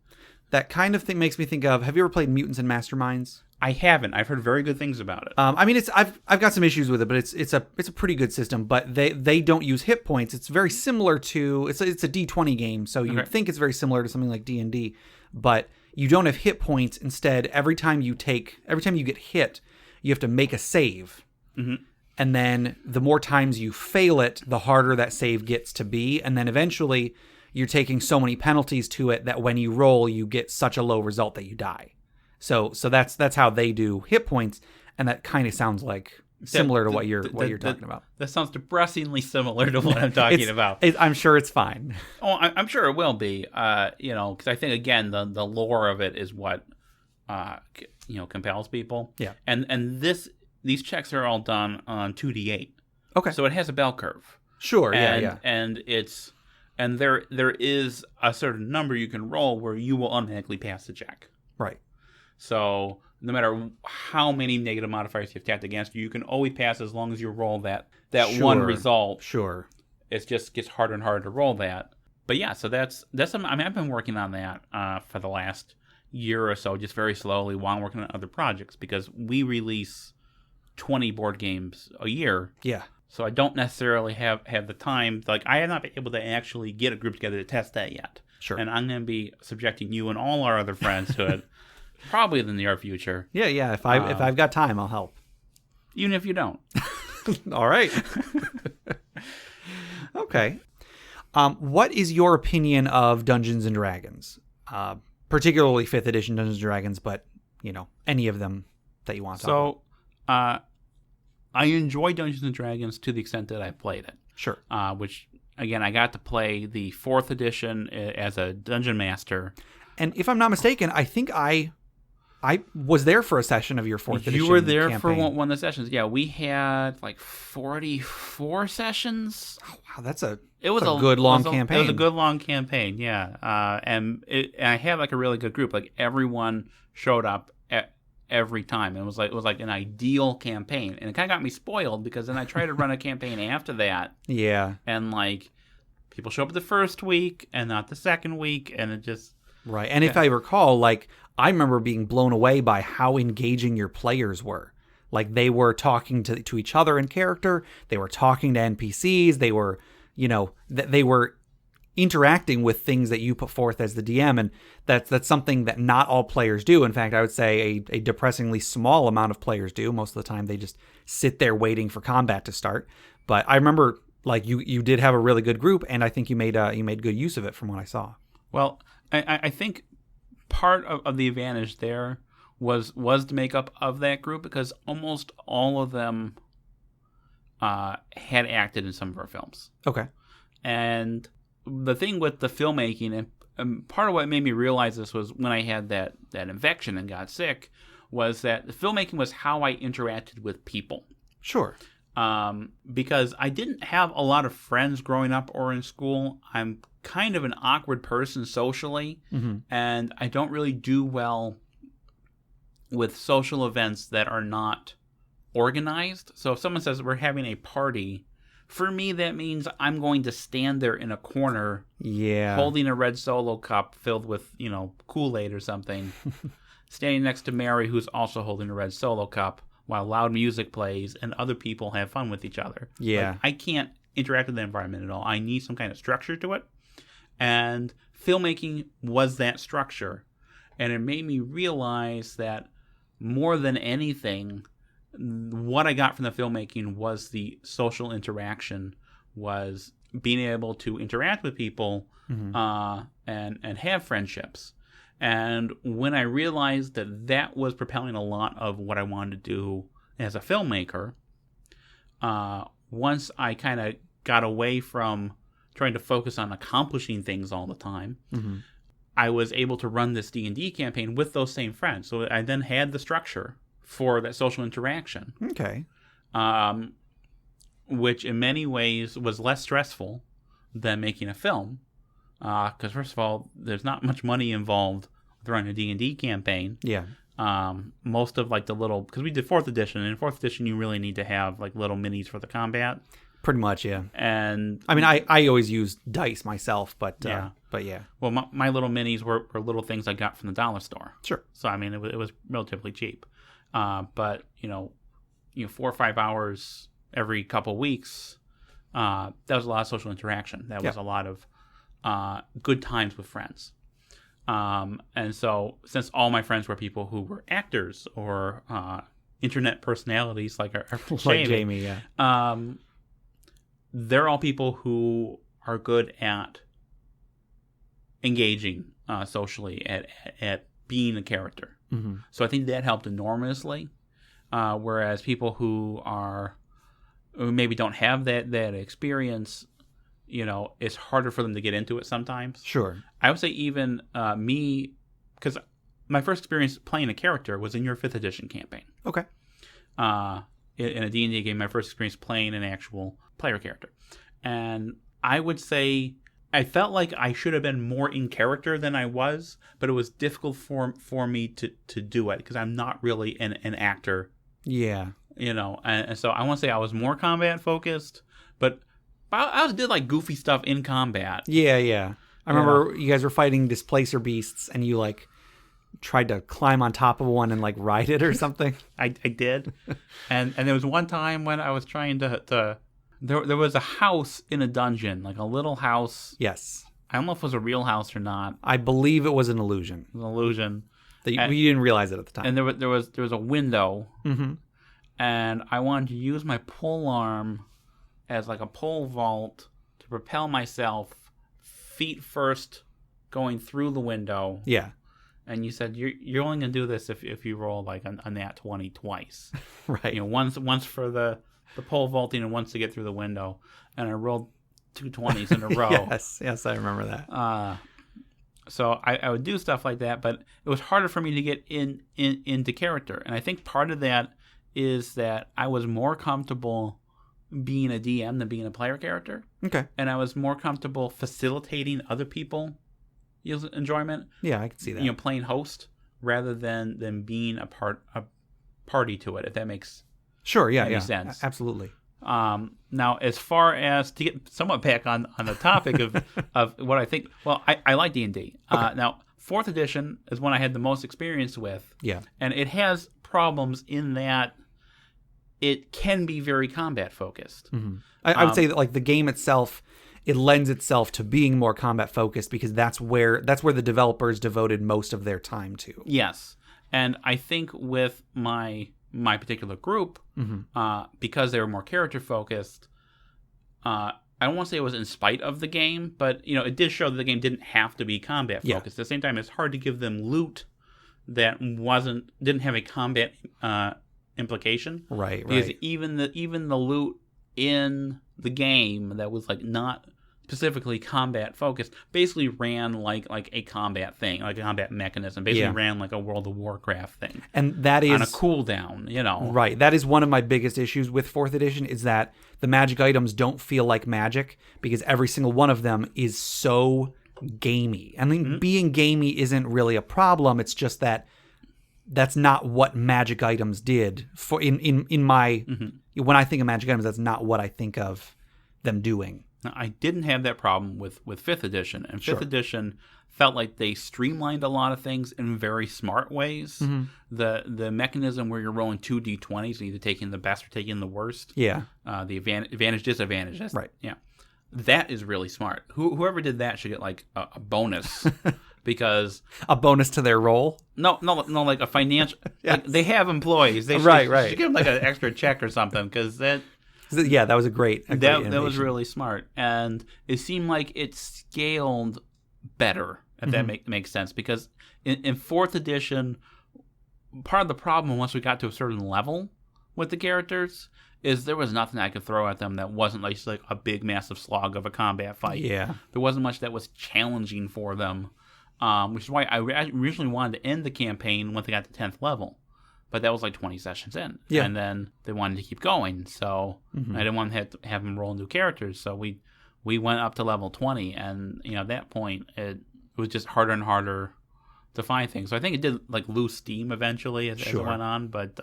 That kind of thing makes me think of, have you ever played Mutants and Masterminds? I haven't. I've heard very good things about it. I mean, I've got some issues with it, but it's a pretty good system. But they don't use hit points. It's very similar to it's a D20 game, so you'd think it's very similar to something like D&D, but you don't have hit points. Instead, every time you get hit, you have to make a save, and then the more times you fail it, the harder that save gets to be, and then eventually you're taking so many penalties to it that when you roll, you get such a low result that you die. So that's how they do hit points, and that kind of sounds like similar to what you're talking about. That sounds depressingly similar to what I'm talking about. I'm sure it's fine. Oh, I'm sure it will be. Because I think again the lore of it is what compels people. Yeah. And these checks are all done on 2d8. Okay. So it has a bell curve. Sure. And there is a certain number you can roll where you will automatically pass the check. Right. So no matter how many negative modifiers you've tapped against you, you can always pass as long as you roll that one result. Sure. It just gets harder and harder to roll that. But yeah, so that's something. I mean, I've been working on that for the last year or so, just very slowly while I'm working on other projects, because we release 20 board games a year. Yeah. So I don't necessarily have the time. Like, I have not been able to actually get a group together to test that yet. Sure. And I'm going to be subjecting you and all our other friends to it, probably in the near future. Yeah. If I've got time, I'll help. Even if you don't. All right. Okay. What is your opinion of Dungeons and Dragons? Particularly 5th edition Dungeons and Dragons, but any of them that you want to talk about. I enjoy Dungeons and Dragons to the extent that I played it. Sure. Which, again, I got to play the 4th edition as a dungeon master. And if I'm not mistaken, I think I was there for a session of your 4th edition. You were there campaign. for one of the sessions. Yeah, we had like 44 sessions. Oh, wow, that's a good long campaign. It was a good long campaign, yeah. And I had like a really good group. Like everyone showed up every time. It was like an ideal campaign, and it kind of got me spoiled because then I tried to run a campaign after that. Yeah. And like people show up the first week and not the second week, and it just right. And if I recall, like I remember being blown away by how engaging your players were. Like they were talking to each other in character. They were talking to NPCs. They were, they were interacting with things that you put forth as the DM, and that's something that not all players do. In fact, I would say a depressingly small amount of players do. Most of the time, they just sit there waiting for combat to start. But I remember, like you did have a really good group, and I think you made good use of it from what I saw. Well, I think part of the advantage there was the makeup of that group, because almost all of them had acted in some of our films. Okay. And the thing with the filmmaking, and part of what made me realize this was when I had that infection and got sick, was that the filmmaking was how I interacted with people. Sure. Because I didn't have a lot of friends growing up or in school. I'm kind of an awkward person socially, and I don't really do well with social events that are not organized. So if someone says we're having a party, for me that means I'm going to stand there in a corner, holding a red Solo cup filled with, Kool-Aid or something, standing next to Mary, who's also holding a red Solo cup, while loud music plays and other people have fun with each other. Yeah. Like, I can't interact with the environment at all. I need some kind of structure to it. And filmmaking was that structure. And it made me realize that more than anything, what I got from the filmmaking was the social interaction, was being able to interact with people and have friendships. And when I realized that was propelling a lot of what I wanted to do as a filmmaker, once I kind of got away from trying to focus on accomplishing things all the time, I was able to run this D&D campaign with those same friends. So I then had the structure for that social interaction. Okay. Which in many ways was less stressful than making a film. Because first of all, there's not much money involved with running a D&D campaign. Yeah. Most of like the little, because we did 4th edition, and in 4th edition you really need to have like little minis for the combat. Pretty much, yeah. And I mean, I always use dice myself, but yeah. Well, my little minis were little things I got from the dollar store. Sure. So I mean, it was relatively cheap. But 4 or 5 hours every couple weeks, that was a lot of social interaction. That was a lot of good times with friends. And so since all my friends were people who were actors or internet personalities like our like Jamie, yeah. They're all people who are good at engaging socially, at being a character. So I think that helped enormously. Whereas people who maybe don't have that experience, it's harder for them to get into it sometimes. Sure. I would say even me, because my first experience playing a character was in your 5th edition campaign. Okay. In a D&D game, my first experience playing an actual player character. And I would say I felt like I should have been more in character than I was, but it was difficult for me to do it because I'm not really an actor. Yeah. And so I want to say I was more combat focused, but I also did like goofy stuff in combat. Yeah. I remember you guys were fighting displacer beasts and you like tried to climb on top of one and like ride it or something. I did. and there was one time when I was trying to there was a house in a dungeon, like a little house. Yes. I don't know if it was a real house or not. I believe it was an illusion. It was an illusion. We didn't realize it at the time. And there was a window. And I wanted to use my pole arm as like a pole vault to propel myself feet first going through the window. Yeah. and you said you're only going to do this if you roll like a nat 20 twice. Right. Once for the pole vaulting and once to get through the window. And I rolled 2 20s in a row. Yes, I remember that. So I would do stuff like that, but it was harder for me to get into character. And I think part of that is that I was more comfortable being a DM than being a player character. Okay. And I was more comfortable facilitating other people's enjoyment. Yeah, I can see that. Playing host rather than being a party to it, if that makes any sense. Absolutely. Now, as far as to get somewhat back on the topic of what I think, well, I like D&D. Okay. Now, 4th edition is one I had the most experience with. Yeah. And it has problems in that it can be very combat focused. Mm-hmm. I would say that like the game itself, it lends itself to being more combat focused because that's where the developers devoted most of their time to. Yes. And I think with my particular group, because they were more character focused, I don't want to say it was in spite of the game, but it did show that the game didn't have to be combat focused. At the same time, it's hard to give them loot that didn't have a combat implication. Right. Because even the loot in the game that was like not specifically combat focused basically ran like a combat thing, like a combat mechanism. Basically ran like a World of Warcraft thing. And that is on a cooldown, Right. That is one of my biggest issues with 4th edition is that the magic items don't feel like magic because every single one of them is so gamey. I mean, being gamey isn't really a problem. It's just that that's not what magic items did for in my when I think of magic items, that's not what I think of them doing. Now, I didn't have that problem with 5th edition, and 5th edition felt like they streamlined a lot of things in very smart ways. The mechanism where you're rolling 2 d20s, either taking the best or taking the worst. Yeah. The advantage, disadvantage. That's, right. Yeah. That is really smart. Whoever did that should get like a bonus because a bonus to their roll. No, like a financial. Like, they have employees. They should give them like an extra check or something because that. Yeah, that was a great that was really smart, and it seemed like it scaled better. If that makes sense, because in 4th edition, part of the problem once we got to a certain level with the characters is there was nothing I could throw at them that wasn't like a big massive slog of a combat fight. Yeah, there wasn't much that was challenging for them, which is why I originally wanted to end the campaign once they got to 10th level. But that was like 20 sessions in. Yeah. And then they wanted to keep going. So I didn't want to have them roll new characters. So we went up to level 20. And, at that point, it was just harder and harder to find things. So I think it did like lose steam eventually as it went on. But,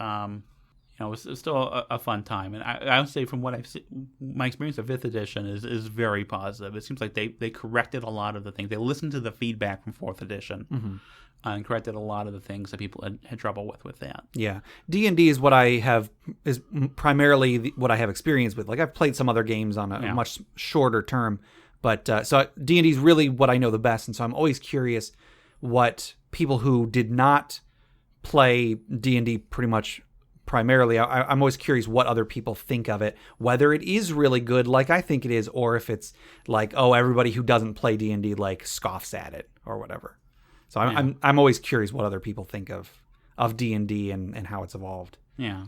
it was still a fun time. And I would say from what I've seen, my experience of 5th edition is very positive. It seems like they corrected a lot of the things. They listened to the feedback from 4th edition. And corrected a lot of the things that people had trouble with that. Yeah, D&D is is primarily what I have experience with. Like I've played some other games on a much shorter term, but so D&D is really what I know the best, and so I'm always curious what people who did not play D&D pretty much primarily. I'm always curious what other people think of it, whether it is really good like I think it is, or if it's like everybody who doesn't play D&D like scoffs at it or whatever. So I'm always curious what other people think of D&D and how it's evolved. Yeah.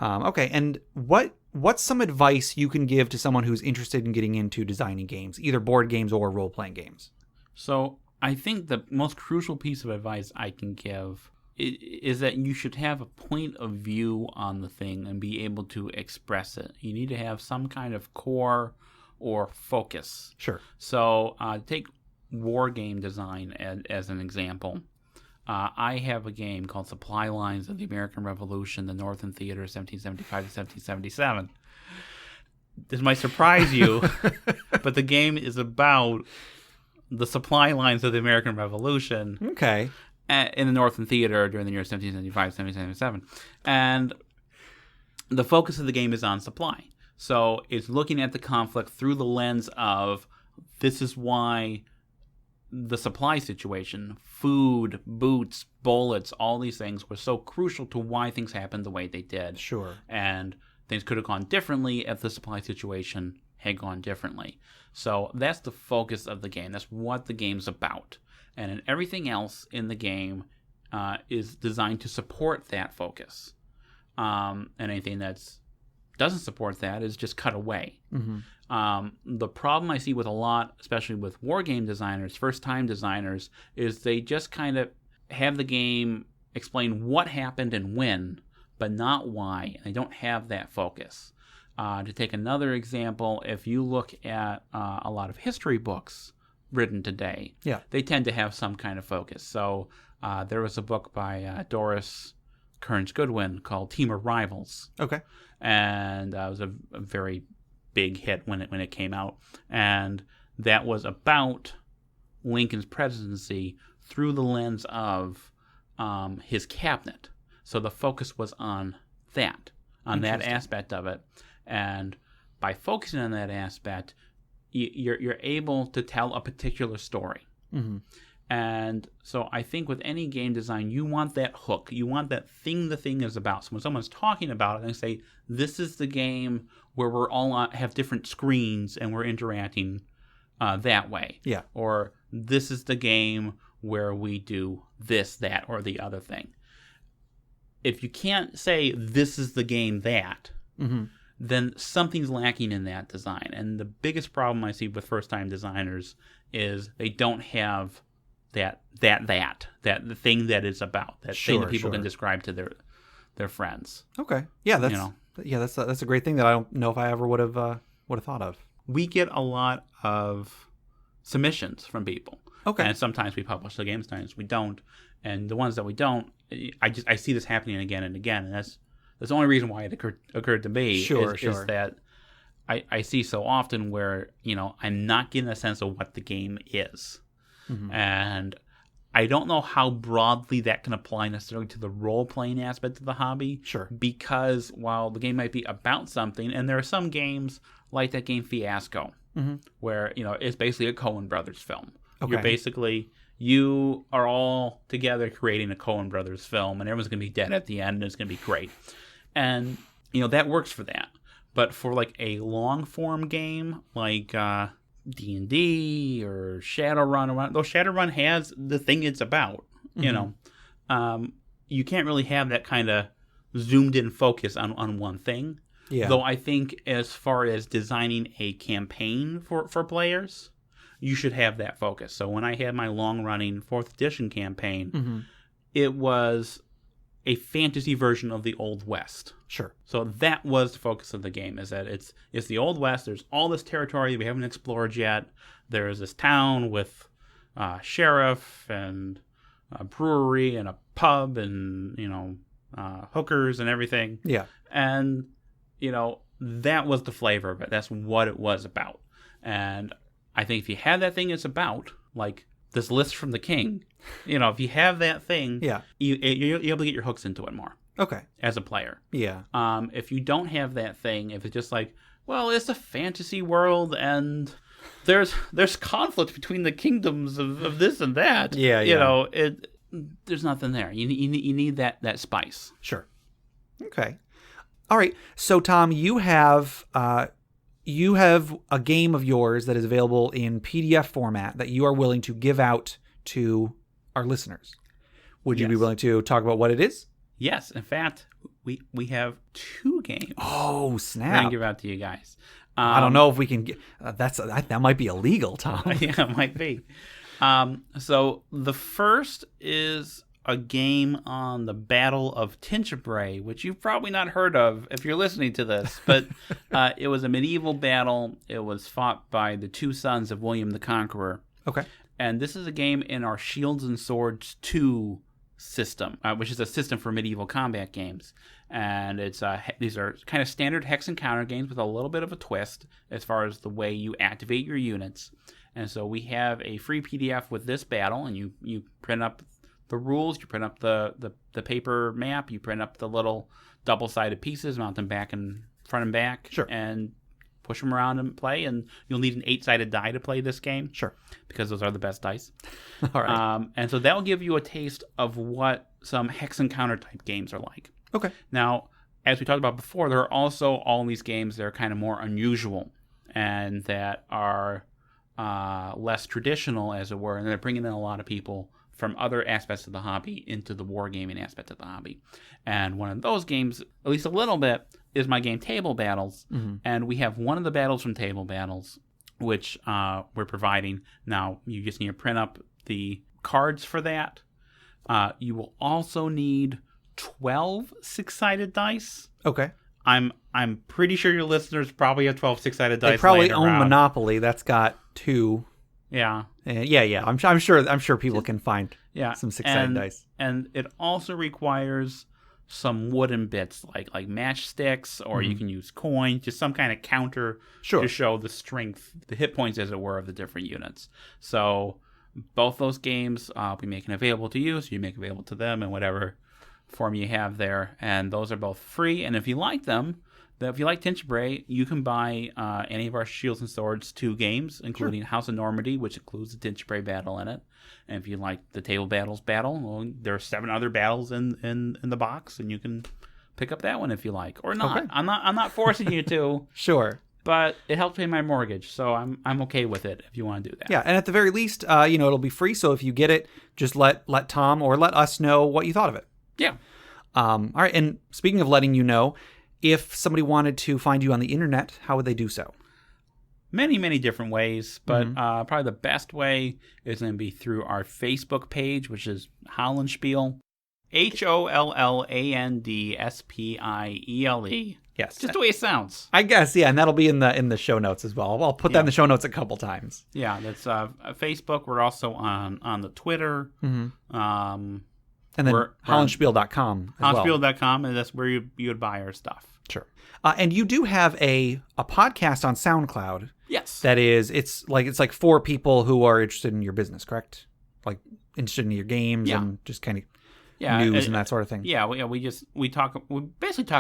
Okay, and what's some advice you can give to someone who's interested in getting into designing games, either board games or role-playing games? So I think the most crucial piece of advice I can give is that you should have a point of view on the thing and be able to express it. You need to have some kind of core or focus. Sure. So take war game design as an example. I have a game called Supply Lines of the American Revolution, the Northern Theater, 1775 to 1777. This might surprise you, but the game is about the supply lines of the American Revolution. Okay. In the Northern Theater during the year 1775, 1777. And the focus of the game is on supply. So it's looking at the conflict through the lens of this is why the supply situation, food, boots, bullets, all these things were so crucial to why things happened the way they did. Sure. And things could have gone differently if the supply situation had gone differently. So that's the focus of the game. That's what the game's about. and then everything else in the game is designed to support that focus. And anything that doesn't support that is just cut away. The problem I see with a lot, especially with war game designers, first-time designers, is they just kind of have the game explain what happened and when, but not why, and they don't have that focus. To take another example, if you look at a lot of history books written today, they tend to have some kind of focus. So there was a book by Doris Kearns Goodwin called Team of Rivals. Okay. And it was a very big hit when it came out. And that was about Lincoln's presidency through the lens of his cabinet. So the focus was on that aspect of it. And by focusing on that aspect, you're able to tell a particular story. And so I think with any game design, you want that hook. You want that thing the thing is about. So when someone's talking about it, they say, this is the game where we're all have different screens and we're interacting that way. Yeah. Or this is the game where we do this, that, or the other thing. If you can't say this is the game that, then something's lacking in that design. And the biggest problem I see with first-time designers is they don't have that the thing that it's about, that thing that people can describe to their friends. Okay. Yeah, that's a great thing that I don't know if I ever would have thought of. We get a lot of submissions from people. Okay. And sometimes we publish the games, sometimes we don't. And the ones that we don't, I see this happening again and again, and that's the only reason why it occurred to me. Is that I see so often where, I'm not getting a sense of what the game is. And I don't know how broadly that can apply necessarily to the role-playing aspect of the hobby. Sure. Because while the game might be about something, and there are some games like that game Fiasco, where, it's basically a Coen Brothers film. Okay. You are all together creating a Coen Brothers film, and everyone's going to be dead at the end, and it's going to be great. And, that works for that. But for, like, a long-form game, like D&D or Shadowrun, though Shadowrun has the thing it's about, you can't really have that kind of zoomed-in focus on one thing. Yeah. Though I think as far as designing a campaign for players, you should have that focus. So when I had my long-running 4th edition campaign, it was a fantasy version of the Old West. Sure. So that was the focus of the game, is that it's the Old West. There's all this territory we haven't explored yet. There's this town with a sheriff and a brewery and a pub and, hookers and everything. Yeah. And, that was the flavor of it. That's what it was about. And I think if you have that thing it's about, like this list from the king, if you have that thing, you're able to get your hooks into it more. Okay. As a player. Yeah. If you don't have that thing, if it's just like, well, it's a fantasy world and there's conflict between the kingdoms of this and that. There's nothing there. You need that spice. Sure. Okay. All right. So Tom, you have a game of yours that is available in PDF format that you are willing to give out to our listeners. Would you be willing to talk about what it is? Yes. In fact, we have 2 games. Oh, snap. We're going to give out to you guys. I don't know if we can get... that might be illegal, Tom. Yeah, it might be. So the first is a game on the Battle of Tinchebray, which you've probably not heard of if you're listening to this, but it was a medieval battle. It was fought by the 2 sons of William the Conqueror. Okay. And this is a game in our Shields and Swords 2 system, which is a system for medieval combat games. And it's these are kind of standard hex and counter games with a little bit of a twist as far as the way you activate your units. And so we have a free PDF with this battle, and you print up the rules, you print up the paper map, you print up the little double-sided pieces, mount them back and front and back, sure, and push them around and play. And you'll need an 8-sided die to play this game, sure, because those are the best dice. All right. And so that will give you a taste of what some hex and counter type games are like. Okay. Now, as we talked about before, there are also all these games that are kind of more unusual and that are less traditional, as it were, and they're bringing in a lot of people from other aspects of the hobby into the wargaming aspect of the hobby. And one of those games, at least a little bit, is my game Table Battles. And we have one of the battles from Table Battles, which we're providing. Now, you just need to print up the cards for that. You will also need 12 six-sided dice. Okay. I'm pretty sure your listeners probably have 12 six-sided dice. They probably laying own around. Monopoly. That's got 2. Yeah. Yeah. I'm sure people can find some six-sided dice. And it also requires some wooden bits like matchsticks, or you can use coins, just some kind of counter to show the strength, the hit points, as it were, of the different units. So both those games I'll be making available to you, so you make available to them in whatever form you have there. And those are both free. And if you like them, if you like Tinchebray, you can buy any of our Shields and Swords 2 games, including House of Normandy, which includes the Tinchebray battle in it. And if you like the Table Battles battle, well, there are 7 other battles in the box, and you can pick up that one if you like, or not. Okay. I'm not forcing you to. Sure. But it helps pay my mortgage, so I'm okay with it if you want to do that. Yeah, and at the very least, it'll be free. So if you get it, just let Tom or let us know what you thought of it. Yeah. All right. And speaking of letting you know, if somebody wanted to find you on the internet, how would they do so? Many, many different ways, but probably the best way is going to be through our Facebook page, which is Hollandspiele, HOLLANDSPIELE. Yes, just the way it sounds. I guess, yeah, and that'll be in the show notes as well. I'll put that in the show notes a couple times. Yeah, that's Facebook. We're also on the Twitter. And then Hollandspiele.com as well. Hollandspiele.com, and that's where you would buy our stuff. Sure. And you do have a podcast on SoundCloud. Yes. That is, it's like for people who are interested in your business, correct? Like interested in your games and just kind of news and that sort of thing. Yeah, we basically talk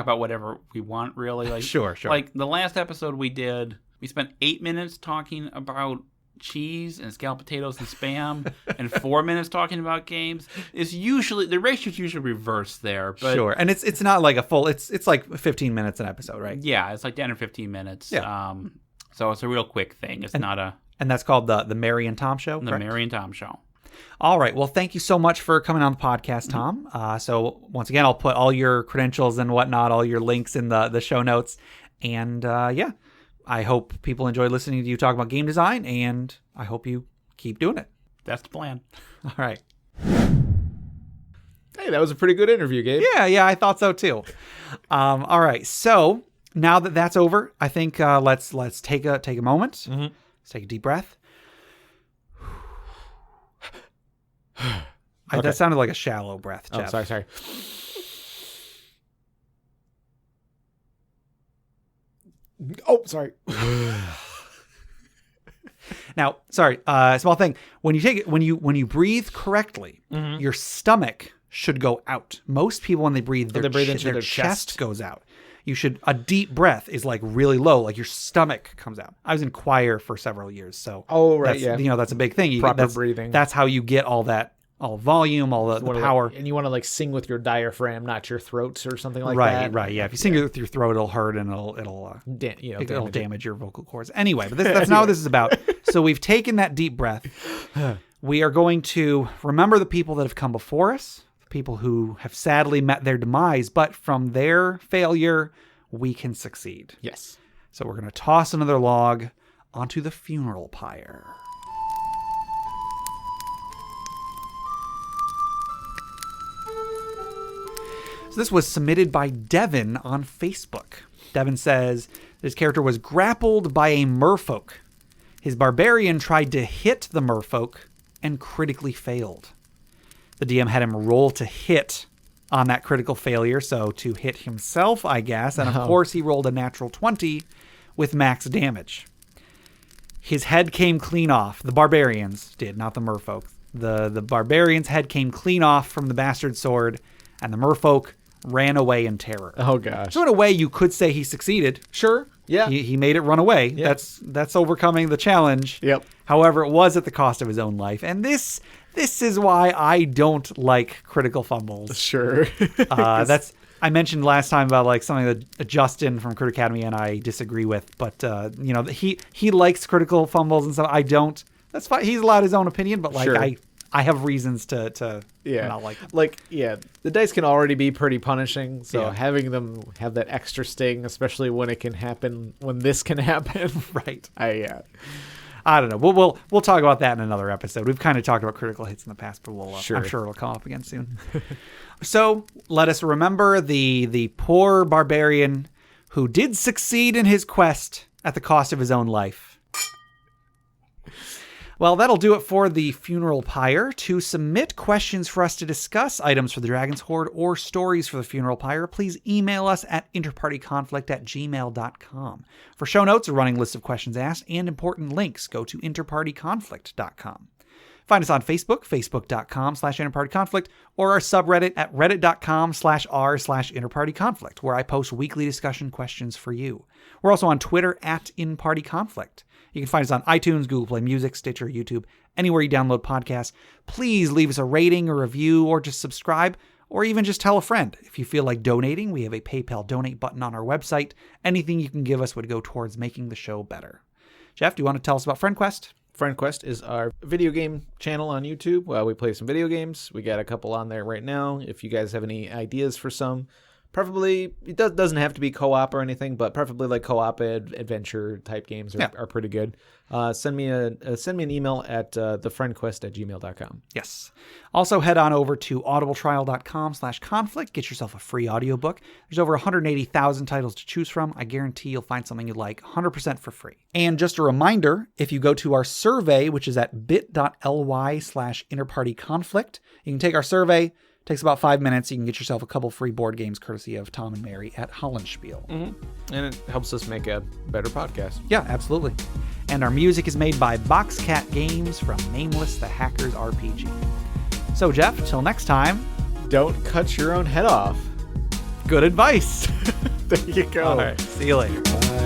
about whatever we want, really. Like, sure. Like the last episode we did, we spent 8 minutes talking about cheese and scalloped potatoes and Spam, and 4 minutes talking about games. It's usually the ratio's usually reversed there. But sure, and it's not like a full. It's like 15 minutes an episode, right? Yeah, it's like 10 or 15 minutes. Yeah. So it's a real quick thing. It's not a. And that's called the Mary and Tom Show. The Mary and Tom Show. All right. Well, thank you so much for coming on the podcast, Tom. So once again, I'll put all your credentials and whatnot, all your links in the show notes, and I hope people enjoy listening to you talk about game design, and I hope you keep doing it. That's the plan. All right. Hey, that was a pretty good interview, Gabe. Yeah, I thought so too. All right. So now that that's over, I think let's take a moment. Let's take a deep breath. Okay. That sounded like a shallow breath, Jeff. Oh, sorry. Oh, sorry. Now, sorry, small thing. When you breathe correctly, your stomach should go out. Most people, when they breathe, their chest goes out. A deep breath is like really low, like your stomach comes out. I was in choir for several years, so that's a big thing. Proper breathing. That's how you get all that, all volume, all the power. And you want to like sing with your diaphragm, not your throat or something like that. Right. Yeah. If you sing with your throat, it'll hurt and it'll damage your vocal cords. Anyway, but that's not what this is about. So we've taken that deep breath. We are going to remember the people that have come before us, people who have sadly met their demise, but from their failure, we can succeed. Yes. So we're going to toss another log onto the funeral pyre. So this was submitted by Devin on Facebook. Devin says his character was grappled by a merfolk. His barbarian tried to hit the merfolk and critically failed. The DM had him roll to hit on that critical failure, so to hit himself, I guess. And of course, he rolled a natural 20 with max damage. His head came clean off. The barbarians did, not the merfolk. The barbarian's head came clean off from the bastard sword, and the merfolk ran away in terror. Oh, gosh. So in a way, you could say he succeeded. Sure. Yeah. He made it run away. Yep. That's overcoming the challenge. Yep. However, it was at the cost of his own life. And this is why I don't like critical fumbles. Sure. That's I mentioned last time about like something that Justin from Crit Academy and I disagree with, but he likes critical fumbles and stuff. I don't. That's fine. He's allowed his own opinion, but like Sure. I have reasons to not like them. Like, the dice can already be pretty punishing, so having them have that extra sting, especially when it can happen, when this can happen. Right. I don't know. We'll talk about that in another episode. We've kind of talked about critical hits in the past, but I'm sure it'll come up again soon. So let us remember the poor barbarian who did succeed in his quest at the cost of his own life. Well, that'll do it for the Funeral Pyre. To submit questions for us to discuss, items for the Dragon's Hoard, or stories for the Funeral Pyre, please email us at interpartyconflict@gmail.com. For show notes, a running list of questions asked, and important links, go to interpartyconflict.com. Find us on Facebook, facebook.com/interpartyconflict, or our subreddit at reddit.com/r/interpartyconflict, where I post weekly discussion questions for you. We're also on Twitter at InPartyConflict. You can find us on iTunes, Google Play Music, Stitcher, YouTube, anywhere you download podcasts. Please leave us a rating, a review, or just subscribe, or even just tell a friend. If you feel like donating, we have a PayPal donate button on our website. Anything you can give us would go towards making the show better. Jeff, do you want to tell us about FriendQuest? FriendQuest is our video game channel on YouTube. We play some video games. We got a couple on there right now. If you guys have any ideas for some, preferably, it doesn't have to be co-op or anything, but preferably like co-op adventure type games are pretty good. Send me an email at thefriendquest@gmail.com. Yes. Also head on over to audibletrial.com/conflict. Get yourself a free audiobook. There's over 180,000 titles to choose from. I guarantee you'll find something you like 100% for free. And just a reminder, if you go to our survey, which is at bit.ly/interpartyconflict, you can take our survey. Takes about 5 minutes. You can get yourself a couple free board games courtesy of Tom and Mary at Hollandspiel. Mm-hmm. And it helps us make a better podcast. Yeah, absolutely. And our music is made by Boxcat Games from Nameless the Hacker's RPG. So, Jeff, till next time, don't cut your own head off. Good advice. There you go. All right. See you later. Bye.